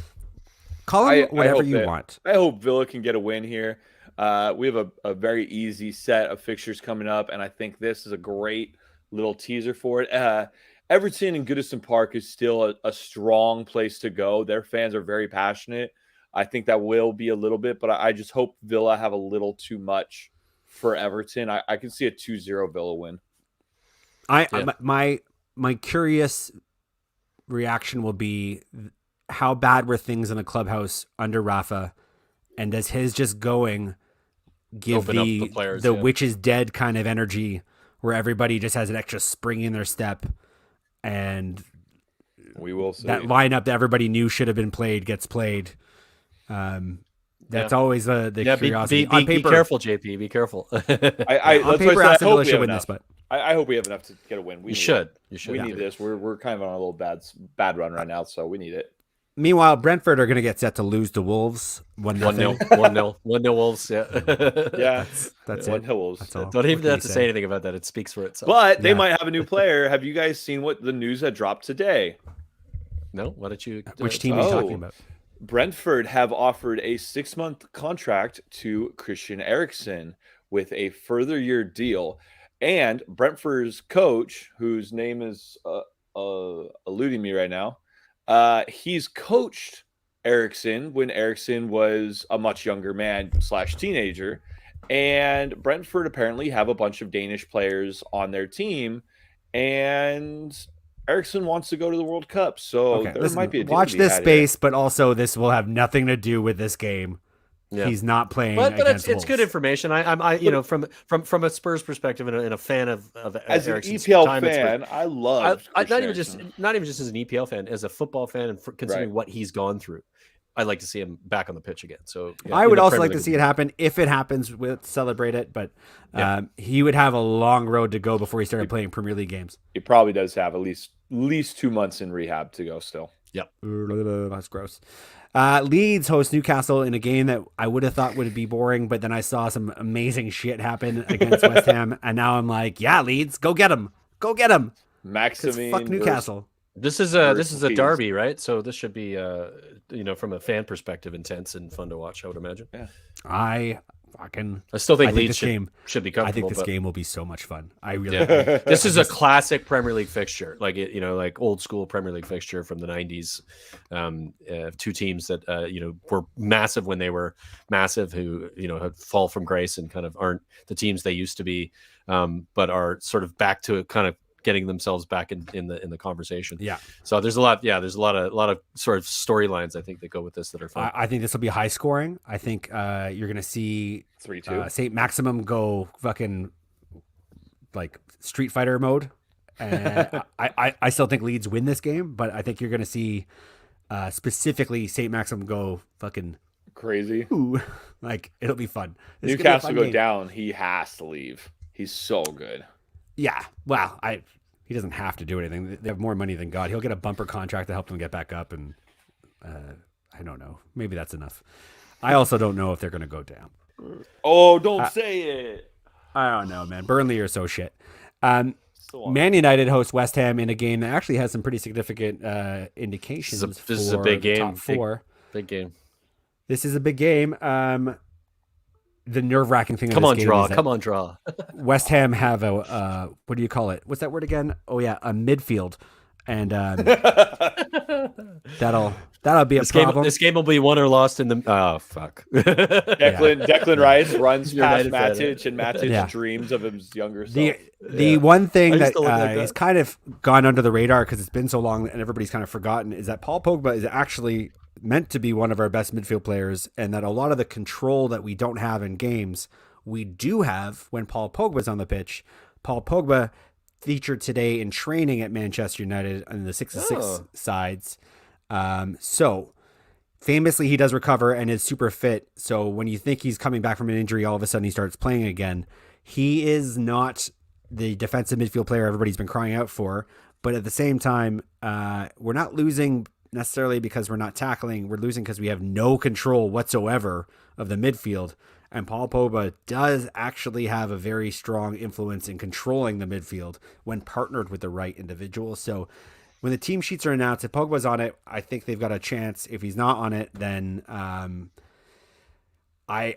Call him whatever hope you that- want. I hope Villa can get a win here. We have a very easy set of fixtures coming up, and I think this is a great little teaser for it. Everton and Goodison Park is still a strong place to go. Their fans are very passionate. I think that will be a little bit, but I just hope Villa have a little too much for Everton. I can see a 2-0 Villa win. My curious reaction will be how bad were things in the clubhouse under Rafa, and does his just going give Open up the the players, witch is dead kind of energy where everybody just has an extra spring in their step, and We will see. that lineup that everybody knew should have been played gets played. That's always the curiosity. Be careful, JP. Be careful. On that's paper, why I Aston hope Villa we should have win enough. this, but I hope we have enough to get a win. You should. We need this. We're kind of on a little bad run right now, so we need it. Meanwhile, Brentford are going to get set to lose to Wolves 1-0. 1-0 Wolves. Yeah. Yeah, That's One it. Hills. That's all. Don't even What can have we to say? say anything about that. It speaks for itself. But they Yeah. might have a new player. Have you guys seen what the news that dropped today? No, why don't you? Which team are you talking about? Brentford have offered a 6-month contract to Christian Eriksen with a further year deal. And Brentford's coach, whose name is eluding me right now, he's coached Eriksen when Eriksen was a much younger man / teenager. And Brentford apparently have a bunch of Danish players on their team. And Eriksen wants to go to the World Cup, so Okay, there listen, might be a deal watch to be this had here. space, but also this will have nothing to do with this game. Yeah. He's not playing But against it's good Wolves. information. I you know, from a Spurs perspective and a fan of As an Eriksen's EPL time at Spurs, fan, I love not even just as an EPL fan, as a football fan, and considering Right. what he's gone through, I'd like to see him back on the pitch again. So yeah, I in would the also Premier like to League. see it happen. If it happens, we'll celebrate it. But Yeah. he would have a long road to go before he started playing Premier League games. He probably does have at least 2 months in rehab to go still. That's gross. Leeds host Newcastle in a game that I would have thought would be boring, but then I saw some amazing shit happen against West Ham, and now I'm like, yeah, Leeds, go get him, go get him. Maximine Fuck Newcastle. This is a Leeds. derby, right? So this should be from a fan perspective, intense and fun to watch. I would imagine. Yeah. I still think I think Leeds this game should be I comfortable. think this game will be so much fun. I really Yeah. This is a classic Premier League fixture, like old school Premier League fixture from the 90s. Two teams that were massive when they were massive, who have fall from grace and kind of aren't the teams they used to be, but are sort of back to kind of getting themselves back in the conversation. Yeah. So there's a lot of sort of storylines I think that go with this that are fun. I think this will be high scoring. I think you're gonna see 3-2. St. Maximum go fucking like Street Fighter mode. And I still think Leeds win this game, but I think you're gonna see specifically St. Maximum go fucking Crazy. ooh, like it'll be fun. This is gonna be a Newcastle fun go game. down. He has to leave. He's so good. Yeah, well, he doesn't have to do anything. They have more money than God. He'll get a bumper contract to help them get back up, and I don't know. Maybe that's enough. I also don't know if they're going to go down. Oh, don't say it. I don't know, man. Burnley are so shit. So Man United host West Ham in a game that actually has some pretty significant indications. This is a for big the game. top four. Big game. This is a big game. The nerve-wracking thing. Come of on, this game draw. is that Come on, draw. West Ham have a what do you call it? What's that word again? Oh yeah, a midfield, and that'll be a problem. This game will be won or lost in the. Oh fuck. Declan Rice runs past United fan, Matic, and Matic Yeah. dreams of his younger self. The one thing I that used to look like that. is kind of gone under the radar because it's been so long and everybody's kind of forgotten is that Paul Pogba is actually meant to be one of our best midfield players, and that a lot of the control that we don't have in games we do have when Paul Pogba's on the pitch. Paul Pogba featured today in training at Manchester United on the 6-6 sides. So famously, he does recover and is super fit. So when you think he's coming back from an injury, all of a sudden he starts playing again. He is not the defensive midfield player everybody's been crying out for. But at the same time, we're not losing necessarily because we're not tackling. We're losing because we have no control whatsoever of the midfield. And Paul Pogba does actually have a very strong influence in controlling the midfield when partnered with the right individual. So when the team sheets are announced, if Pogba's on it, I think they've got a chance. If he's not on it, then I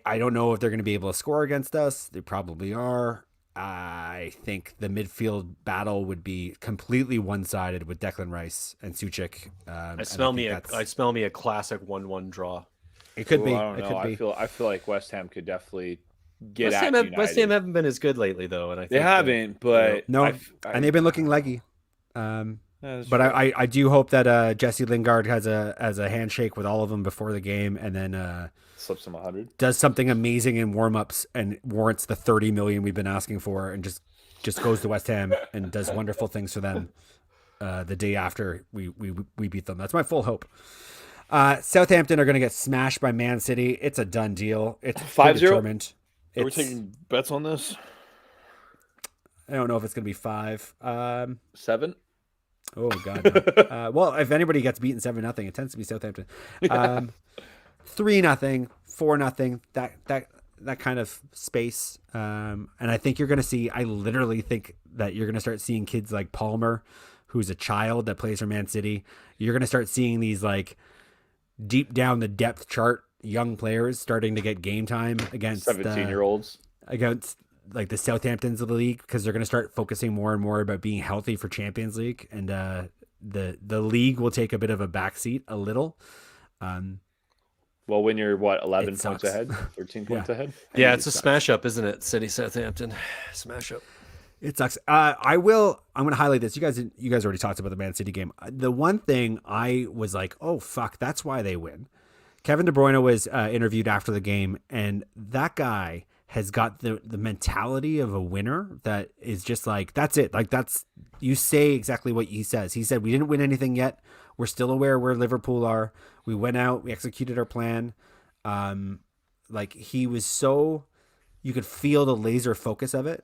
don't know if they're going to be able to score against us. They probably are. I think the midfield battle would be completely one-sided with Declan Rice and Suchik. I smell me a classic 1-1 draw. It could be. I don't It know. could be. I feel like West Ham could definitely get West at Ham, United. West Ham haven't been as good lately, though, and I think They haven't, but No, and they've been looking leggy. But I do hope that Jesse Lingard has a handshake with all of them before the game, and then slips him 100. does something amazing in warm-ups and warrants the 30 million we've been asking for, and just goes to West Ham and does wonderful things for them the day after we beat them. That's my full hope. Southampton are going to get smashed by Man City. It's a done deal. It's 5-0? predetermined. Are we taking bets on this? I don't know if it's going to be 5. 7? Oh God. No. Well, if anybody gets beaten 7-0, it tends to be Southampton. 3-0, 4-0. That kind of space. And I think you're going to see. I literally think that you're going to start seeing kids like Palmer, who's a child that plays for Man City. You're going to start seeing these like deep down the depth chart young players starting to get game time against 17-year-olds against like the Southamptons of the league, because they're going to start focusing more and more about being healthy for Champions League, and the league will take a bit of a backseat a little. Well, when you're 11 points ahead, 13 points ahead. Yeah, it's a smash up, isn't it? City Southampton smash up. It sucks. I'm going to highlight this. You guys already talked about the Man City game. The one thing I was like, oh fuck, that's why they win. Kevin De Bruyne was interviewed after the game, and that guy has got the mentality of a winner that is just like, that's it. Like you say exactly what he says. He said, we didn't win anything yet. We're still aware where Liverpool are. We went out, we executed our plan. Like he was so, you could feel the laser focus of it.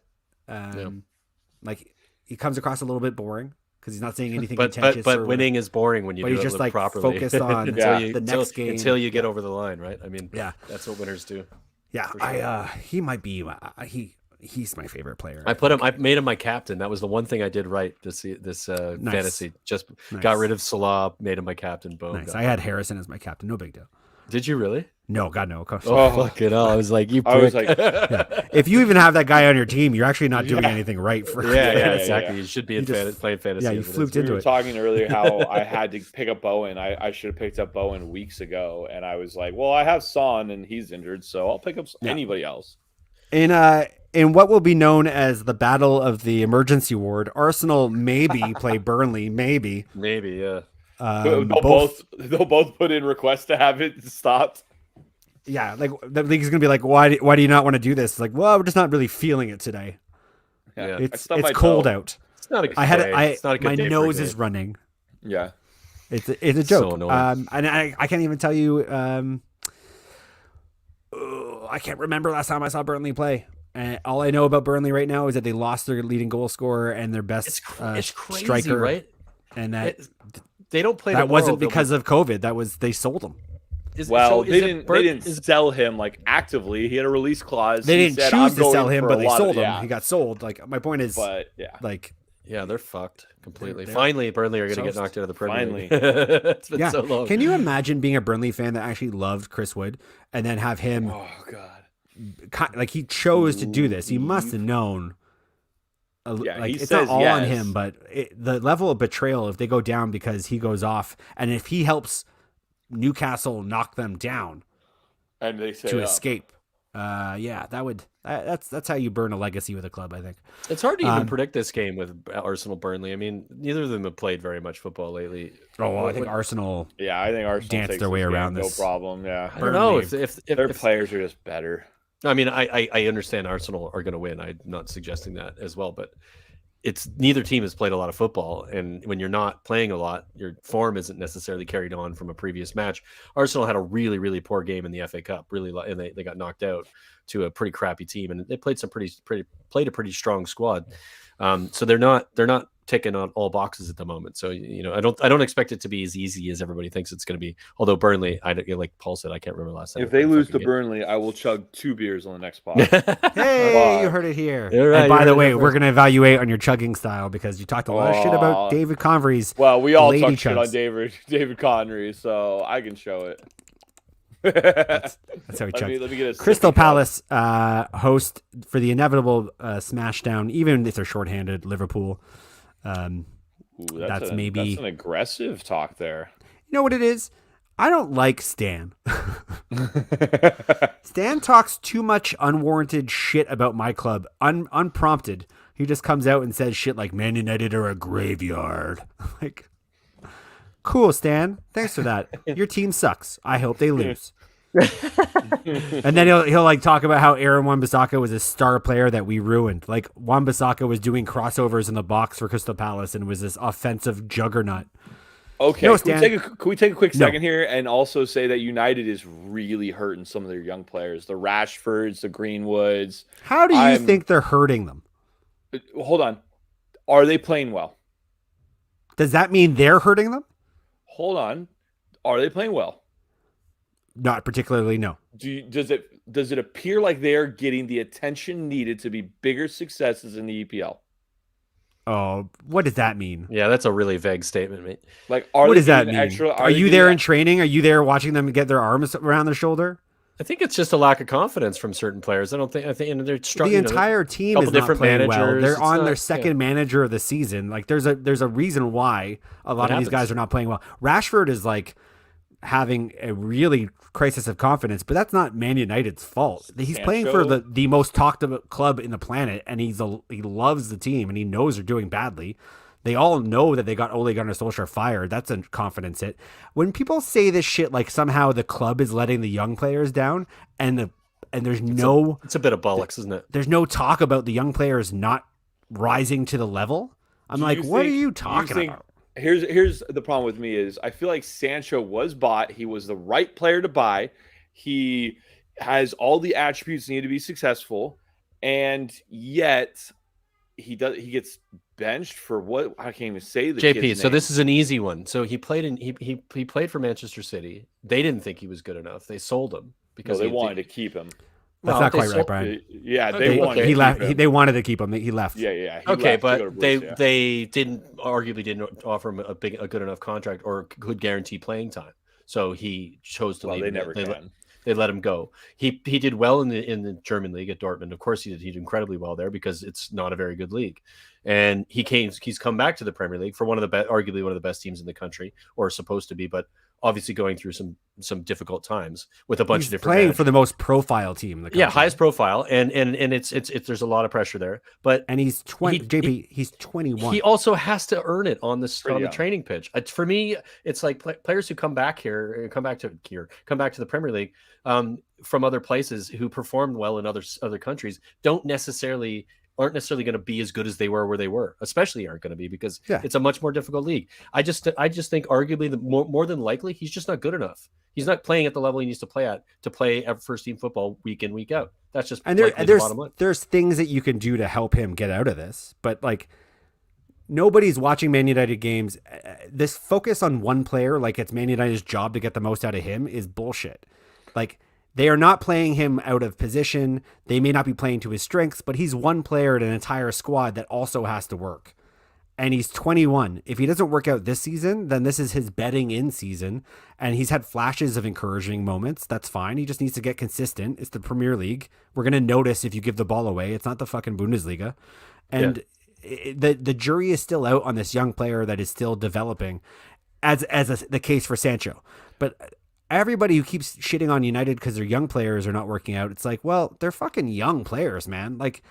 Like he comes across a little bit boring because he's not saying anything contentious. But winning is boring when you do just it like properly. Focused on the next game until you get over the line, right? I mean, that's what winners do. Yeah, sure. He might be. He's my favorite player. I made him my captain. That was the one thing I did right this fantasy. Just got rid of Salah, made him my captain. Boom. Nice. I had Harrison as my captain. No big deal. Did you really? No, God no. Oh, fuck it all. I was like, you prick. I was like, if you even have that guy on your team, you're actually not doing anything right for. Yeah, exactly. You should be playing fantasy. Yeah, you fluked into it. We were talking earlier how I had to pick up Bowen. I should have picked up Bowen weeks ago, and I was like, well, I have Son and he's injured, so I'll pick up anybody else. In what will be known as the Battle of the Emergency Ward, Arsenal maybe play Burnley, maybe, yeah. They'll both put in requests to have it stopped. Yeah, like the league is gonna be like, why do you not want to do this? It's like, well, we're just not really feeling it today. Yeah, it's cold out. It's not a good my day nose is running. Yeah, it's a joke. So and I can't even tell you. I can't remember last time I saw Burnley play. And all I know about Burnley right now is that they lost their leading goal scorer and their best it's crazy, striker, right? And that they don't play. That wasn't because of COVID. That was they sold him. They didn't sell him like actively. He had a release clause. They didn't choose to sell him, but they sold him. Yeah. He got sold. Like my point is, they're fucked completely. Finally, Burnley are going to get knocked out of the Premier League. It's been so long. Can you imagine being a Burnley fan that actually loved Chris Wood and then have him? Oh God! Like he chose to do this. He must have known. Like it's not all on him, but the level of betrayal if they go down because he goes off, and if he helps Newcastle knock them down and they say to escape, that's how you burn a legacy with a club. I think it's hard to even predict this game with Arsenal Burnley. I mean, neither of them have played very much football lately. I think Arsenal danced their way around this. No problem. Yeah, I don't know if their players are just better. I mean, I understand Arsenal are going to win. I'm not suggesting that as well, but it's neither team has played a lot of football, and when you're not playing a lot, your form isn't necessarily carried on from a previous match. Arsenal had a really, really poor game in the FA Cup, and they got knocked out to a pretty crappy team, and they played played a pretty strong squad. So they're not ticking on all boxes at the moment. So I don't expect it to be as easy as everybody thinks it's going to be. Although Burnley, like Paul said, I can't remember last time. If they lose to Burnley, I will chug 2 beers on the next pod. Hey, you heard it here. Right, and by the way, we're going to evaluate on your chugging style because you talked a lot of shit about David Convery's. Well, we all lady talk shit chugs. on David Convery, so I can show it. That's how he chugs. Let me get a Crystal Palace host for the inevitable smashdown, even if they're shorthanded. Liverpool. That's an aggressive talk there. You know what it is? I don't like Stan. Stan talks too much unwarranted shit about my club, unprompted. He just comes out and says shit like Man United are a graveyard. Like, cool, Stan. Thanks for that. Your team sucks. I hope they lose. And then he'll like talk about how Aaron Wan-Bissaka was a star player that we ruined. Like Wan-Bissaka was doing crossovers in the box for Crystal Palace and was this offensive juggernaut. Okay, no, can we take a quick second here and also say that United is really hurting some of their young players, the Rashfords, the Greenwoods. How do you think they're hurting them? Hold on, are they playing well? Does that mean they're hurting them? Hold on. Are they playing well? Not particularly, no. Does it appear like they're getting the attention needed to be bigger successes in the EPL? Oh, what does that mean? Yeah, that's a really vague statement, mate. Like, What does that mean? Are you there in training? Are you there watching them get their arms around their shoulder? I think it's just a lack of confidence from certain players. I think they're struggling. The entire team is not playing well. They're on their second yeah. manager of the season. Like there's a reason why a lot of these guys are not playing well. Rashford is like having a really crisis of confidence, but that's not Man United's fault. He's playing for the most talked about club in the planet, and he loves the team, and he knows they're doing badly. They all know that they got Ole Gunnar Solskjaer fired. That's a confidence hit. When people say this shit like somehow the club is letting the young players down, and there's it's a bit of bollocks, isn't it? There's no talk about the young players not rising to the level. I'm like, what are you talking about? Here's the problem with me is I feel like Sancho was bought. He was the right player to buy. He has all the attributes needed to be successful, and yet he gets benched for what? I can't even say the JP. kid's So name. this is an easy one. So he played for Manchester City. They didn't think he was good enough. They sold him because they wanted to keep him. That's not quite right, Brian. Yeah, they wanted. He left. They wanted to keep him. He left. Yeah. Okay, but they arguably didn't offer him a good enough contract or could guarantee playing time. So he chose to leave. They never can. They let him go. He did well in the German league at Dortmund. Of course, he did incredibly well there because it's not a very good league. And he's come back to the Premier League for arguably one of the best teams in the country, or supposed to be, but obviously going through some difficult times with a bunch of different playing managers. For the most profile team in the country. Yeah, highest profile, and it's there's a lot of pressure there. But he's 20. JP, he's 21. He also has to earn it on the training pitch. For me, it's like players who come back to the Premier League from other places who performed well in other countries aren't necessarily going to be as good as they were where they were, especially aren't going to be because it's a much more difficult league. I just think arguably more than likely he's just not good enough. He's not playing at the level he needs to play at to play first team football week in, week out. That's just the bottom line. There's things that you can do to help him get out of this, but like nobody's watching Man United games. This focus on one player, like it's Man United's job to get the most out of him, is bullshit. Like they are not playing him out of position. They may not be playing to his strengths, but he's one player in an entire squad that also has to work. And he's 21. If he doesn't work out this season, then this is his betting in season. And he's had flashes of encouraging moments. That's fine. He just needs to get consistent. It's the Premier League. We're going to notice if you give the ball away. It's not the fucking Bundesliga. And the jury is still out on this young player that is still developing as the case for Sancho. But everybody who keeps shitting on United because their young players are not working out, it's like, well, they're fucking young players, man. Like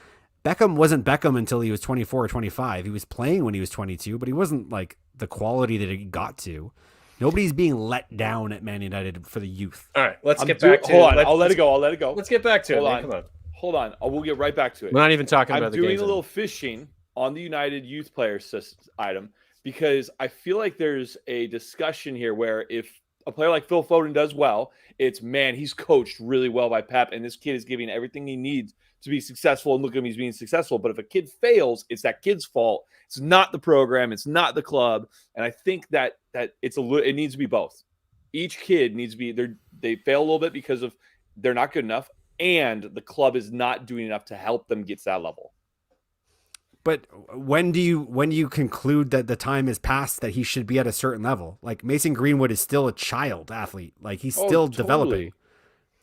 Beckham wasn't Beckham until he was 24 or 25. He was playing when he was 22, but he wasn't like the quality that he got to. Nobody's being let down at Man United for the youth. All right, let's get back to it. Hold on, I'll let it go. Let's get back to it. Man. Come on. Hold on. We'll get right back to it. We're not even talking about the games. I'm doing a little fishing on the United youth player item because I feel like there's a discussion here where if a player like Phil Foden does well, it's, man, he's coached really well by Pep, and this kid is giving everything he needs to be successful, and look at him, he's being successful. But if a kid fails, it's that kid's fault. It's not the program. It's not the club. And I think that it needs to be both. Each kid needs to be they fail a little bit because of they're not good enough, and the club is not doing enough to help them get to that level. But when do you conclude that the time is past that he should be at a certain level? Like Mason Greenwood is still a child athlete. Like he's still developing.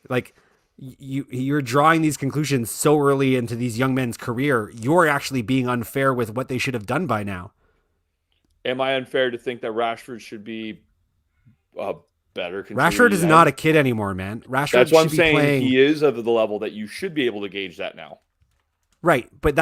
Like you're drawing these conclusions so early into these young men's career. You're actually being unfair with what they should have done by now. Am I unfair to think that Rashford should be better? Rashford is not a kid anymore, man. Rashford. That's what I'm saying. He is of the level that you should be able to gauge that now. Right, but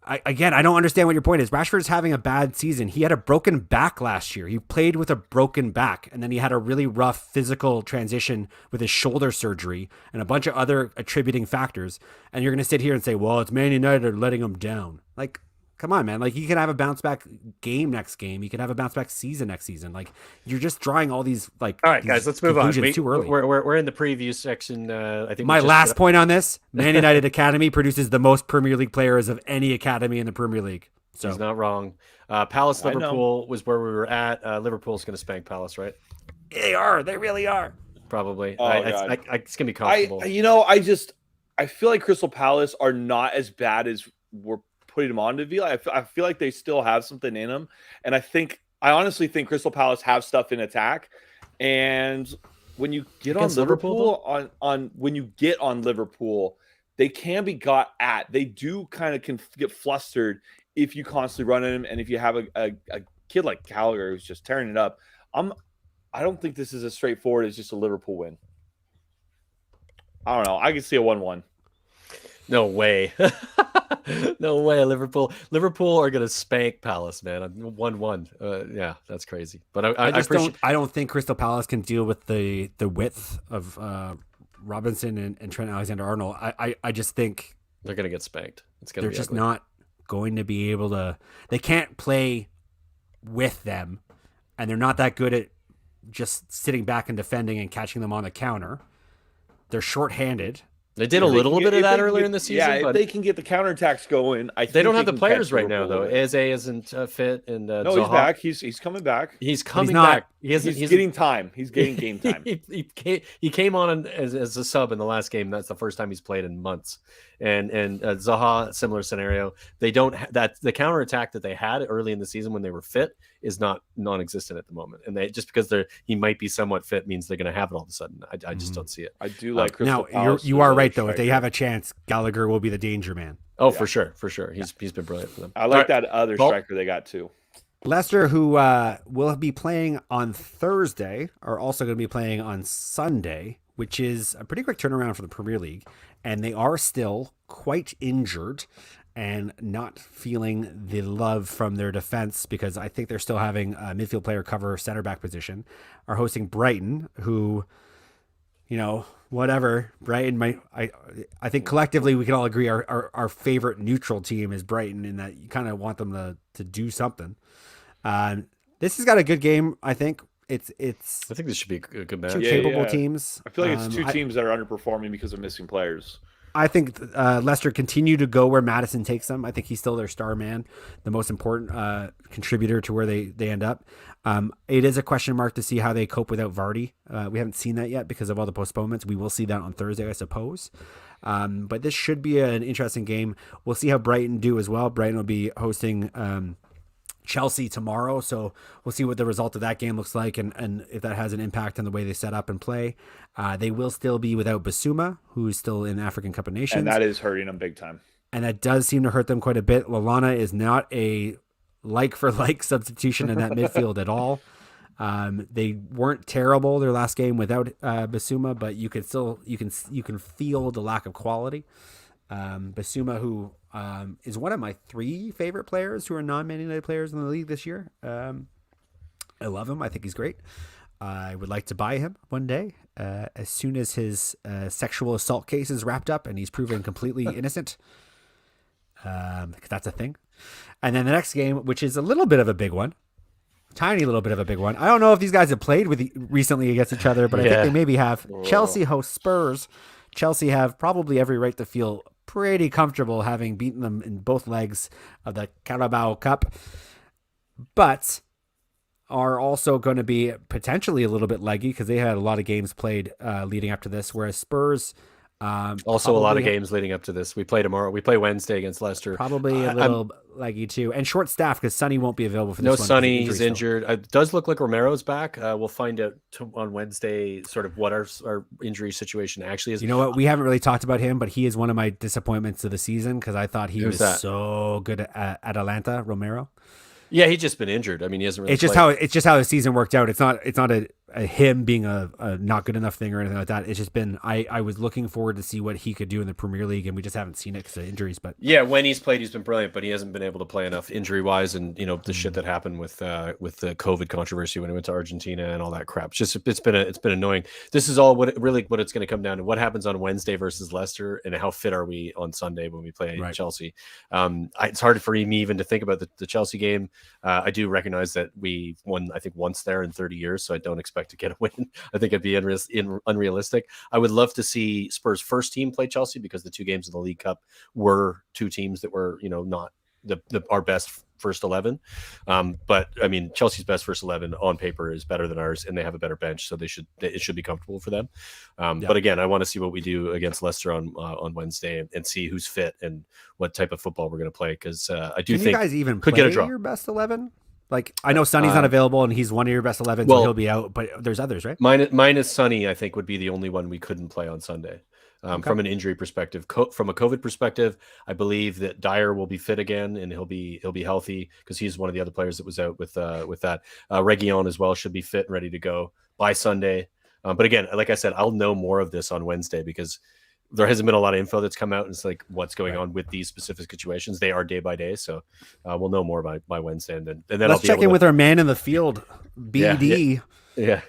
I don't understand what your point is. Rashford's having a bad season. He had a broken back last year. He played with a broken back, and then he had a really rough physical transition with his shoulder surgery and a bunch of other attributing factors. And you're going to sit here and say, well, it's Man United letting him down. Like, come on, man. Like, he can have a bounce back game next game. He can have a bounce back season next season. Like, you're just drawing all these, like, all right, guys, let's move on. Too early. We're in the preview section. I think my last point on this: Man United Academy produces the most Premier League players of any academy in the Premier League. So He's not wrong. Palace I know. Liverpool was where we were at. Liverpool's going to spank Palace, right? they are. They really are. Probably. Oh, God. It's going to be comfortable. I feel like Crystal Palace are not as bad as we're putting them on to be. I feel like they still have something in them, and I honestly think Crystal Palace have stuff in attack. And when you get Against on Liverpool, Liverpool, when you get on Liverpool, they can be got at. They do kind of can get flustered if you constantly run at them, and if you have a kid like Gallagher who's just tearing it up. I don't think this is as straightforward as just a Liverpool win. I don't know. I can see a 1-1. No way. No way. Liverpool are going to spank Palace, man. 1-1. Yeah, that's crazy. But I don't think Crystal Palace can deal with the width of Robinson and Trent Alexander-Arnold. I just think they're going to get spanked. They're just not going to be able to. They can't play with them, and they're not that good at just sitting back and defending and catching them on the counter. They're shorthanded. They did a little bit of that earlier in the season. Yeah, but if they can get the counterattacks going, they don't have the players right now, though. Eze isn't fit, and no, Zaha, he's back. He's coming back. He's coming back. He's getting time. He's getting game time. he came on as a sub in the last game. That's the first time he's played in months. And Zaha, similar scenario. They don't that the counterattack that they had early in the season when they were fit is not non-existent at the moment. And they just because he might be somewhat fit means they're going to have it all of a sudden. I just don't see it. I do like Crystal Palace. You are right though. If they have a chance, Gallagher will be the danger man. Oh, yeah. For sure. He's been brilliant for them. I like that other striker they got too. Leicester, who will be playing on Thursday, are also going to be playing on Sunday, which is a pretty quick turnaround for the Premier League. And they are still quite injured and not feeling the love from their defense because I think they're still having a midfield player cover center back position. Are hosting Brighton, who, whatever. Brighton might. I think collectively we can all agree our favorite neutral team is Brighton, in that you kind of want them to do something. This has got a good game. I think I think this should be a good match. Two capable teams. I feel like it's two teams that are underperforming because of missing players. I think Leicester continue to go where Maddison takes them. I think he's still their star man, the most important contributor to where they end up. It is a question mark to see how they cope without Vardy. We haven't seen that yet because of all the postponements. We will see that on Thursday, I suppose. But this should be an interesting game. We'll see how Brighton do as well. Brighton will be hosting Chelsea tomorrow, so we'll see what the result of that game looks like and if that has an impact on the way they set up and play. They will still be without Basuma, who's still in African Cup of Nations. And that is hurting them big time. And that does seem to hurt them quite a bit. Lallana is not a like-for-like substitution in that midfield at all. They weren't terrible their last game without Basuma, but you can feel the lack of quality. Basuma, who is one of my 3 favorite players who are non-Man United players in the league this year. I love him. I think he's great. I would like to buy him one day as soon as his sexual assault case is wrapped up and he's proven completely innocent. That's a thing. And then the next game, which is a little bit of a big one, tiny little bit of a big one. I don't know if these guys have played recently against each other, but I think they maybe have. Whoa. Chelsea hosts Spurs. Chelsea have probably every right to feel pretty comfortable having beaten them in both legs of the Carabao Cup, but are also going to be potentially a little bit leggy because they had a lot of games played leading up to this, whereas Spurs also a lot of games leading up to this. We play tomorrow. We play Wednesday against Leicester. Probably a little leggy too, and short staff because Sonny won't be available for this. No, one. Sonny, he's injured. It does look like Romero's back. We'll find out on Wednesday sort of what our injury situation actually is. You know what? We haven't really talked about him, but he is one of my disappointments of the season because I thought he was so good at Atalanta. Romero. Yeah, he's just been injured. I mean, he hasn't really. It's just how the season worked out. It's not a him being a not good enough thing or anything like that. It's just been I was looking forward to see what he could do in the Premier League, and we just haven't seen it because of injuries. But yeah, when he's played, he's been brilliant, but he hasn't been able to play enough injury wise, and the shit that happened with the COVID controversy when he went to Argentina and all that crap. It's been annoying. This is all what it's going to come down to. What happens on Wednesday versus Leicester, and how fit are we on Sunday when we play Chelsea? It's hard for me even to think about the Chelsea game. I do recognize that we won, I think, once there in 30 years, so I don't expect to get a win. I think it'd be unrealistic. I would love to see Spurs' first team play Chelsea because the 2 games in the League Cup were 2 teams that were, not our best first 11. But I mean, Chelsea's best first 11 on paper is better than ours, and they have a better bench, so it should be comfortable for them. But again, I want to see what we do against Leicester on Wednesday and see who's fit and what type of football we're going to play, because I do think you guys even could play get a draw. Your best 11? Like, I know Sonny's not available, and he's one of your best 11, so he'll be out. But there's others, right? Minus Sonny, I think, would be the only one we couldn't play on Sunday. From an injury perspective, from a COVID perspective, I believe that Dyer will be fit again, and he'll be healthy, because he's one of the other players that was out with that. Reguilon as well should be fit and ready to go by Sunday. But again, like I said, I'll know more of this on Wednesday, because there hasn't been a lot of info that's come out, and it's like what's going on with these specific situations. They are day by day, so we'll know more by Wednesday, and then let's I'll check in with our man in the field, BD. Yeah.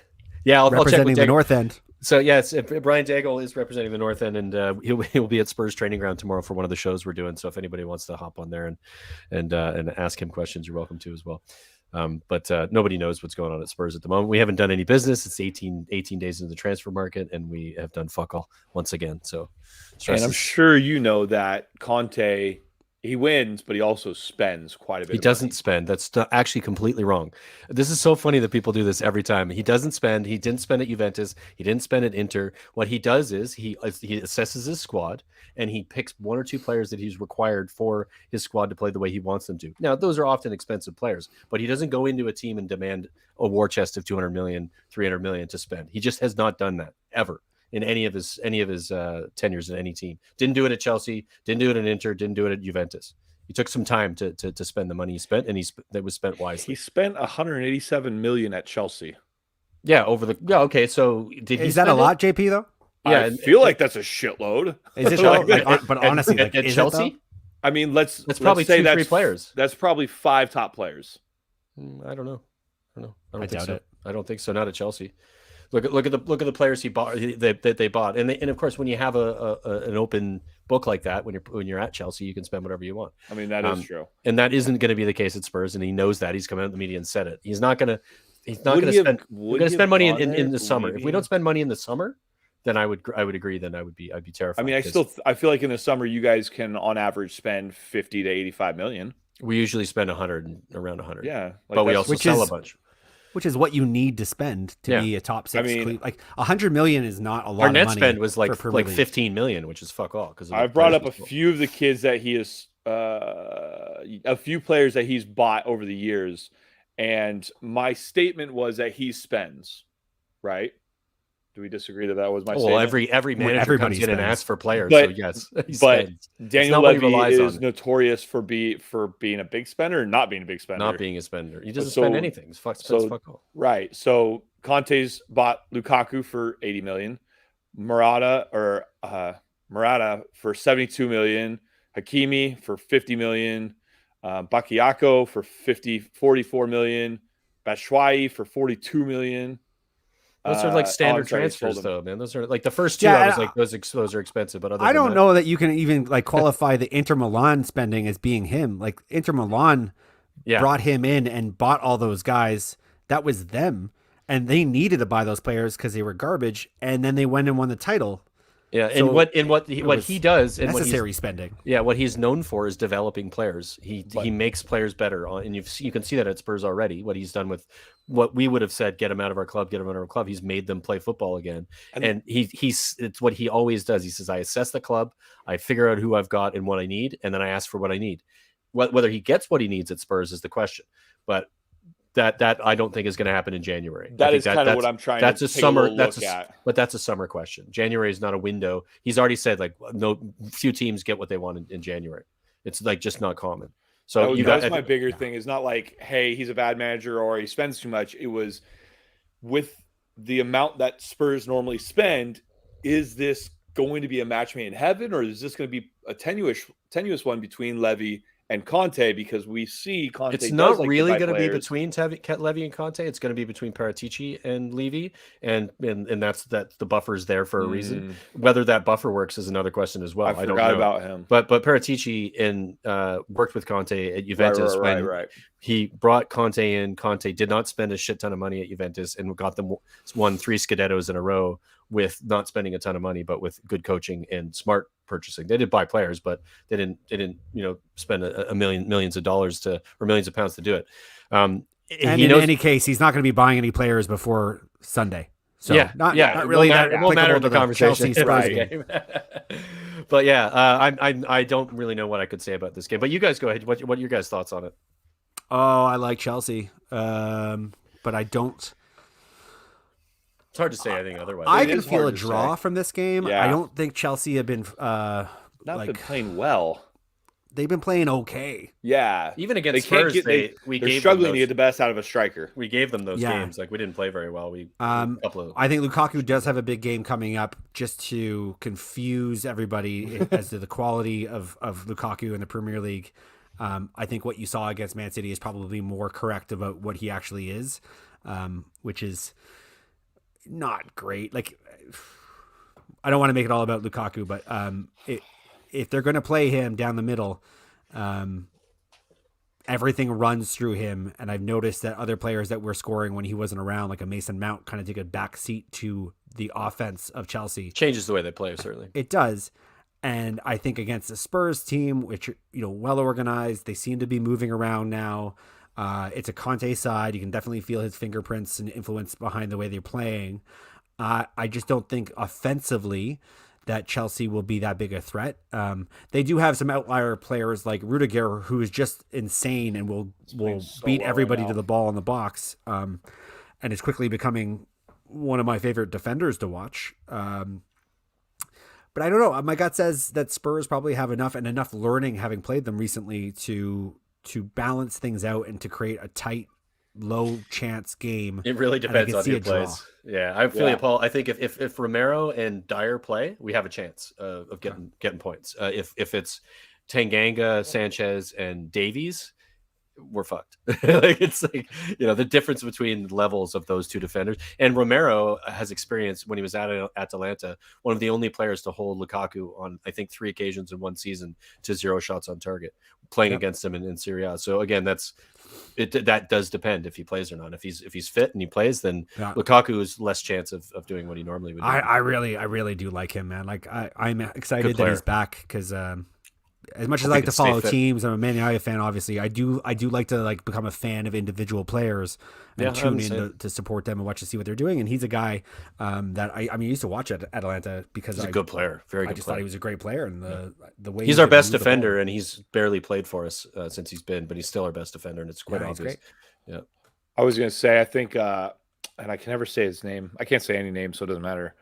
I'll check representing with the North End. So yes, Brian Daigle is representing the North End, and he'll be at Spurs training ground tomorrow for one of the shows we're doing. So if anybody wants to hop on there and ask him questions, you're welcome to as well. But nobody knows what's going on at Spurs at the moment. We haven't done any business. It's 18 days into the transfer market, and we have done fuck all once again. So, and I'm sure you know that Conte, he wins, but he also spends quite a bit. He doesn't spend. That's actually completely wrong. This is so funny that people do this every time. He doesn't spend. He didn't spend at Juventus. He didn't spend at Inter. What he does is he assesses his squad, and he picks one or two players that he's required for his squad to play the way he wants them to. Now, those are often expensive players, but he doesn't go into a team and demand a war chest of 200 million, 300 million to spend. He just has not done that ever in any of his tenures in any team. Didn't do it at Chelsea, didn't do it at Inter, didn't do it at Juventus. He took some time to spend the money he spent, and that was spent wisely. He spent 187 million at Chelsea. Yeah, okay. So is that a lot, JP? Though? Yeah, I feel like that's a shitload. Is it? But honestly, at Chelsea, I mean, let's probably say 2-3 players. That's probably 5 top players. I don't know. I don't think doubt so. it. I don't think so. Not at Chelsea. Look at the players he bought that they bought, and of course, when you have an open book like that, when you're at Chelsea, you can spend whatever you want. I mean, that is true, and that isn't going to be the case at Spurs, and he knows that. He's come out in the media and said it. He's not going to spend. We're going to spend money in the summer. If we don't spend money in the summer, then I would agree. Then I'd be terrified. I mean, I feel like in the summer you guys can on average spend 50 to 85 million. We usually spend around 100. Yeah, but we also sell a bunch. Which is what you need to spend to be a top 6. I mean, like 100 million is not a lot. Our net of money spend was like 15 million, which is fuck all. Because I've brought up a few of the kids that he has, a few players that he's bought over the years, and my statement was that he spends, right? Do we disagree that was my statement? Well, every manager comes in and asks for players, but, so yes. But Daniel Levy is notorious for being a big spender, and not being a big spender. Not being a spender. He doesn't spend anything. Fuck all. Right. So Conte's bought Lukaku for 80 million, Murata for 72 million, Hakimi for 50 million, Bakayoko for 44 million, Batshuayi for 42 million. Those are like standard transfers, though, man. Those are like the first two. I was like, those are expensive, but I don't know that you can even like qualify the Inter Milan spending as being him. Like Inter Milan brought him in and bought all those guys. That was them, and they needed to buy those players because they were garbage. And then they went and won the title. Yeah, so and what he does, and necessary spending. Yeah, what he's known for is developing players. He makes players better, and you can see that at Spurs already. What he's done with what we would have said, get him out of our club, he's made them play football again. And it's what he always does. He says, I assess the club, I figure out who I've got and what I need, and then I ask for what I need. Whether he gets what he needs at Spurs is the question, but that I don't think is going to happen in January. That is kind of what I'm trying to take a look at. But that's a summer question. January is not a window. He's already said like few teams get what they want in January. It's like just not common. So that's my bigger thing. Is not like, hey, he's a bad manager or he spends too much. It was with the amount that Spurs normally spend. Is this going to be a match made in heaven, or is this going to be a tenuous one between Levy and Conte? Because we see Conte. It's not really going to be between Levy and Conte. It's going to be between Paratici and Levy, and that's the buffer's there for a reason. Whether that buffer works is another question as well. I don't know about him. But Paratici worked with Conte at Juventus right. He brought Conte in. Conte did not spend a shit ton of money at Juventus and got them won 3 Scudettos in a row with not spending a ton of money, but with good coaching and smart purchasing. They did buy players, but they didn't spend millions of dollars or millions of pounds to do it. And in any case, he's not going to be buying any players before Sunday. So not really it won't matter in the Chelsea conversation. Spurs game. But yeah, I don't really know what I could say about this game. But you guys go ahead. What are your guys' thoughts on it? Oh, I like Chelsea, but I don't. It's hard to say anything otherwise. I can feel a draw from this game. Yeah. I don't think Chelsea have been been playing well. They've been playing okay. Yeah, even against Spurs, they're struggling to get the best out of a striker. We gave them those games. Like, we didn't play very well. I think Lukaku does have a big game coming up, just to confuse everybody as to the quality of Lukaku in the Premier League. I think what you saw against Man City is probably more correct about what he actually is, which is not great. Like, I don't want to make it all about Lukaku, but if they're going to play him down the middle, everything runs through him. And I've noticed that other players that were scoring when he wasn't around, like a Mason Mount, kind of take a back seat to the offense of Chelsea. Changes the way they play, certainly. It does. And I think against the Spurs team, which, well organized, they seem to be moving around now. It's a Conte side. You can definitely feel his fingerprints and influence behind the way they're playing. I just don't think offensively that Chelsea will be that big a threat. They do have some outlier players like Rudiger, who is just insane and will beat everybody to the ball in the box, and is quickly becoming one of my favorite defenders to watch. But I don't know. My gut says that Spurs probably have enough learning, having played them recently, to balance things out and to create a tight, low chance game. It really depends on who plays. Yeah, I feel Paul. I think if Romero and Dyer play, we have a chance of getting points. If it's Tanganga, Sanchez, and Davies, we're fucked. It's like, the difference between levels of those two defenders. And Romero has experience when he was at Atalanta, one of the only players to hold Lukaku on, I think, 3 occasions in one season to 0 shots on target, playing against him in Serie A. So again, that does depend if he plays or not. If he's fit and he plays, then Lukaku is less chance of doing what he normally would do. I really do like him, man. Like, I'm excited that he's back, because as much as I like to follow teams, I'm a Man United fan, obviously. I do like to become a fan of individual players and tune in to support them and watch to see what they're doing. And he's a guy that I used to watch at Atalanta because he's a good player, very good. I just thought he was a great player, and the way he's our best defender, and he's barely played for us since he's been, but he's still our best defender, and it's quite obvious. Yeah, I was gonna say, I think, and I can never say his name. I can't say any name, so it doesn't matter.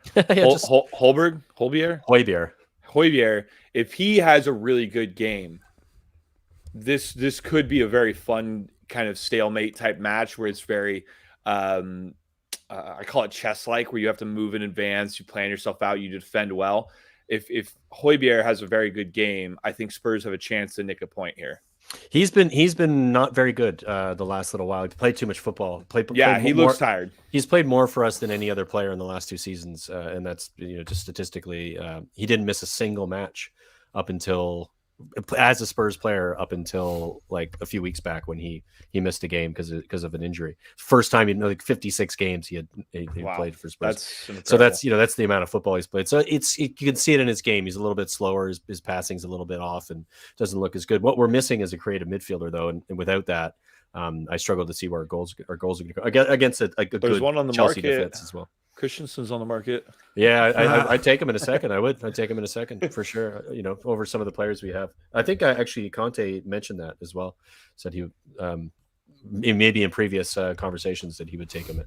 Højbjerg, if he has a really good game, this could be a very fun kind of stalemate type match where it's very, I call it chess-like, where you have to move in advance, you plan yourself out, you defend well. If Højbjerg has a very good game, I think Spurs have a chance to nick a point here. He's been not very good the last little while. He played too much football. He looks tired. He's played more for us than any other player in the last 2 seasons, and that's just statistically, he didn't miss a single match up until, as a Spurs player, up until like a few weeks back when he missed a game because of an injury. First time in like 56 games he played for Spurs. So that's the amount of football he's played. So you can see it in his game. He's a little bit slower. His passing's a little bit off and doesn't look as good. What we're missing is a creative midfielder, though, and without that, I struggle to see where our goals are going to go against a good one on the Chelsea market defense as well. Christensen's on the market. Yeah, I'd take him in a second. I'd take him in a second for sure. Over some of the players we have. I think actually Conte mentioned that as well. Said he maybe in previous conversations that he would take him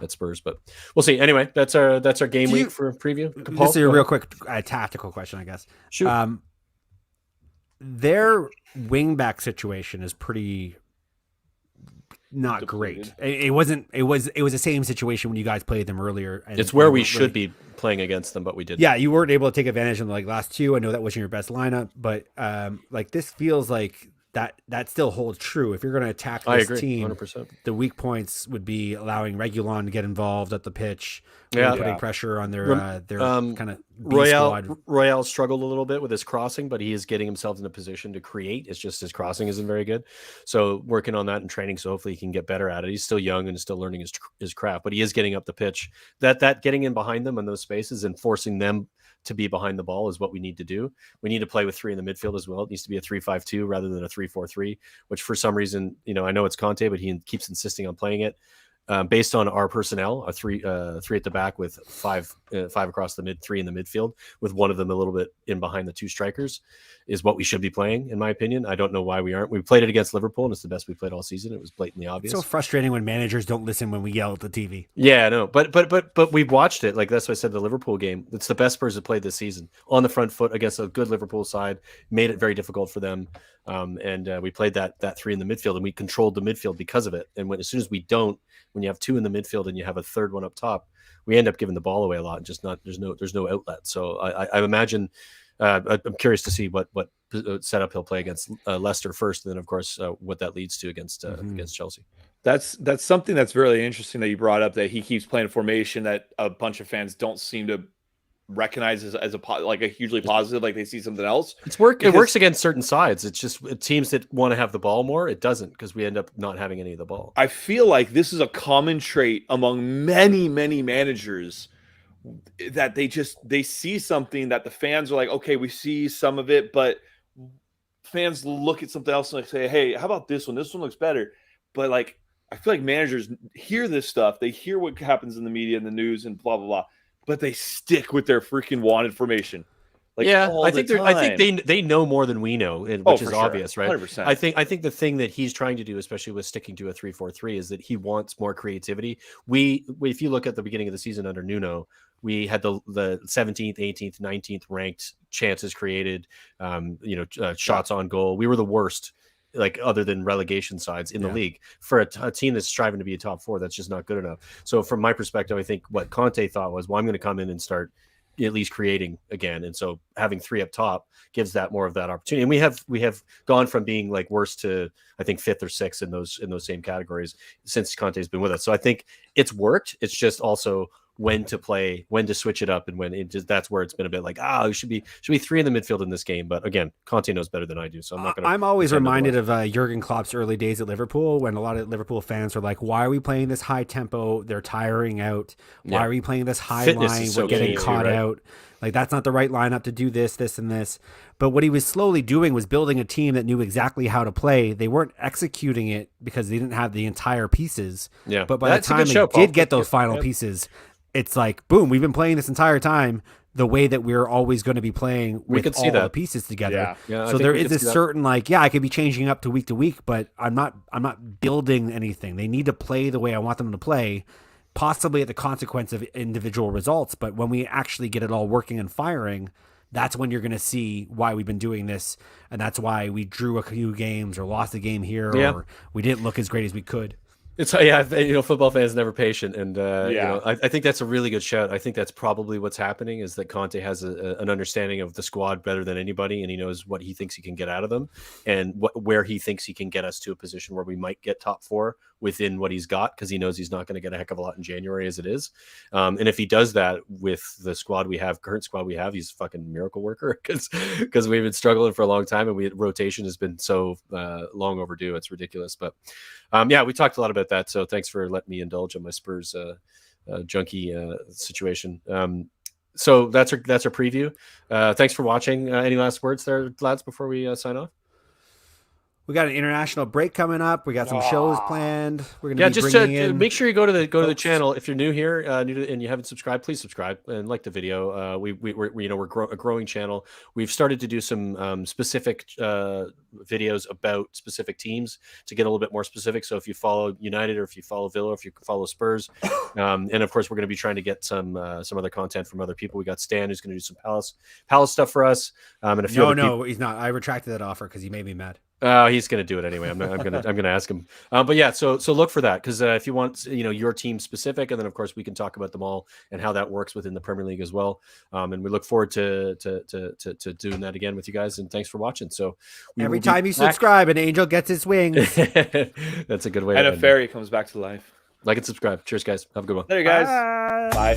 at Spurs, but we'll see. Anyway, that's our game week for preview. This is a real quick tactical question, I guess. Shoot. Their wingback situation is pretty not great. It was the same situation when you guys played them earlier. And it's where we should be playing against them, but we didn't. Yeah, you weren't able to take advantage of the last 2. I know that wasn't your best lineup, but this feels like that still holds true. If you're going to attack I this agree, team, 100%. the weak points would be allowing Reguilon to get involved at the pitch, Yeah. putting pressure on their kind of B squad. Royale struggled a little bit with his crossing, but he is getting himself in a position to create. It's just his crossing isn't very good. So working on that in training, so hopefully he can get better at it. He's still young and still learning his craft, but he is getting up the pitch. That getting in behind them in those spaces and forcing them to be behind the ball is what we need to do. We need to play with three in the midfield as well. It needs to be a 3-5-2 rather than a 3-4-3, which for some reason, I know it's Conte, but he keeps insisting on playing it. Based on our personnel, a three at the back with five across the three in the midfield, with one of them a little bit in behind the two strikers, is what we should be playing, in my opinion. I don't know why we aren't. We played it against Liverpool, and it's the best we played all season. It was blatantly obvious. It's so frustrating when managers don't listen when we yell at the TV. Yeah, no, but we've watched it. Like that's what I said. The Liverpool game. It's the best Spurs have played this season on the front foot against a good Liverpool side. Made it very difficult for them, and we played that three in the midfield, and we controlled the midfield because of it. And as soon as we don't. When you have two in the midfield and you have a third one up top, we end up giving the ball away a lot. And just not there's no outlet. So I imagine I'm curious to see what setup he'll play against Leicester first, and then of course what that leads to against Chelsea. That's something that's really interesting that you brought up, that he keeps playing a formation that a bunch of fans don't seem to recognize as a hugely positive, like they see something else. It works against certain sides. It's just teams that want to have the ball more. It doesn't, because we end up not having any of the ball. I feel like this is a common trait among many managers, that they see something that the fans are like, okay, we see some of it, but fans look at something else and like say, hey, how about this one? This one looks better. But like, I feel like managers hear this stuff. They hear what happens in the media and the news and blah, blah, blah. But they stick with their freaking wanted formation. I think they know more than we know, which is obvious, right? 100%. I think the thing that he's trying to do, especially with sticking to a 3-4-3, is that he wants more creativity. If you look at the beginning of the season under Nuno, we had the 17th, 18th, 19th ranked chances created, shots on goal. We were the worst, like other than relegation sides in the league, for a team that's striving to be a top four. That's just not good enough. So from my perspective, I think what Conte thought was, well, I'm going to come in and start at least creating again. And so having three up top gives that more of that opportunity. And we have gone from being like worst to, I think, fifth or sixth in those same categories since Conte's been with us. So I think it's worked. It's just also when to play, when to switch it up, and when that's where it's been a bit like, it should be three in the midfield in this game. But again, Conte knows better than I do, so I'm not going to. I'm always reminded of Jurgen Klopp's early days at Liverpool, when a lot of Liverpool fans were like, "Why are we playing this high tempo? They're tiring out. Why are we playing this high line? We're getting caught out. Like that's not the right lineup to do this, and this." But what he was slowly doing was building a team that knew exactly how to play. They weren't executing it because they didn't have the entire pieces. Yeah, but by the time they did get those final pieces, it's like, boom, we've been playing this entire time the way that we're always going to be playing with all the pieces together. Yeah, so there is this certain like, I could be changing up to week, but I'm not building anything. They need to play the way I want them to play, possibly at the consequence of individual results. But when we actually get it all working and firing, that's when you're going to see why we've been doing this. And that's why we drew a few games or lost a game here, or we didn't look as great as we could. It's football fans never patient, and I think that's a really good shout. I think that's probably what's happening, is that Conte has an understanding of the squad better than anybody, and he knows what he thinks he can get out of them, and where he thinks he can get us to a position where we might get top four within what he's got, because he knows he's not going to get a heck of a lot in January as it is. And if he does that with the current squad we have, he's a fucking miracle worker, because we've been struggling for a long time, and rotation has been so long overdue. It's ridiculous, but. We talked a lot about that, so thanks for letting me indulge in my Spurs junkie situation. So that's our preview. Thanks for watching. Any last words there, lads, before we sign off? We got an international break coming up. We got some shows planned. We're going to be bringing in. Make sure you go to the channel. If you're new here, and you haven't subscribed, please subscribe and like the video. We're a growing channel. We've started to do some specific videos about specific teams to get a little bit more specific. So if you follow United, or if you follow Villa, or if you follow Spurs, and of course we're going to be trying to get some other content from other people. We got Stan, who's going to do some Palace stuff for us. And a few. No, he's not. I retracted that offer because he made me mad. Oh, he's going to do it anyway. I'm going to ask him. But yeah, so look for that because if you want, your team specific, and then of course we can talk about them all and how that works within the Premier League as well. And we look forward to doing that again with you guys. And thanks for watching. So every time you subscribe, an angel gets his wings. That's a good way. And a fairy comes back to life. Like and subscribe. Cheers, guys. Have a good one. There you guys. Bye. Bye.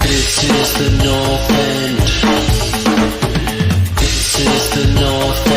This is the North End. This is the North End.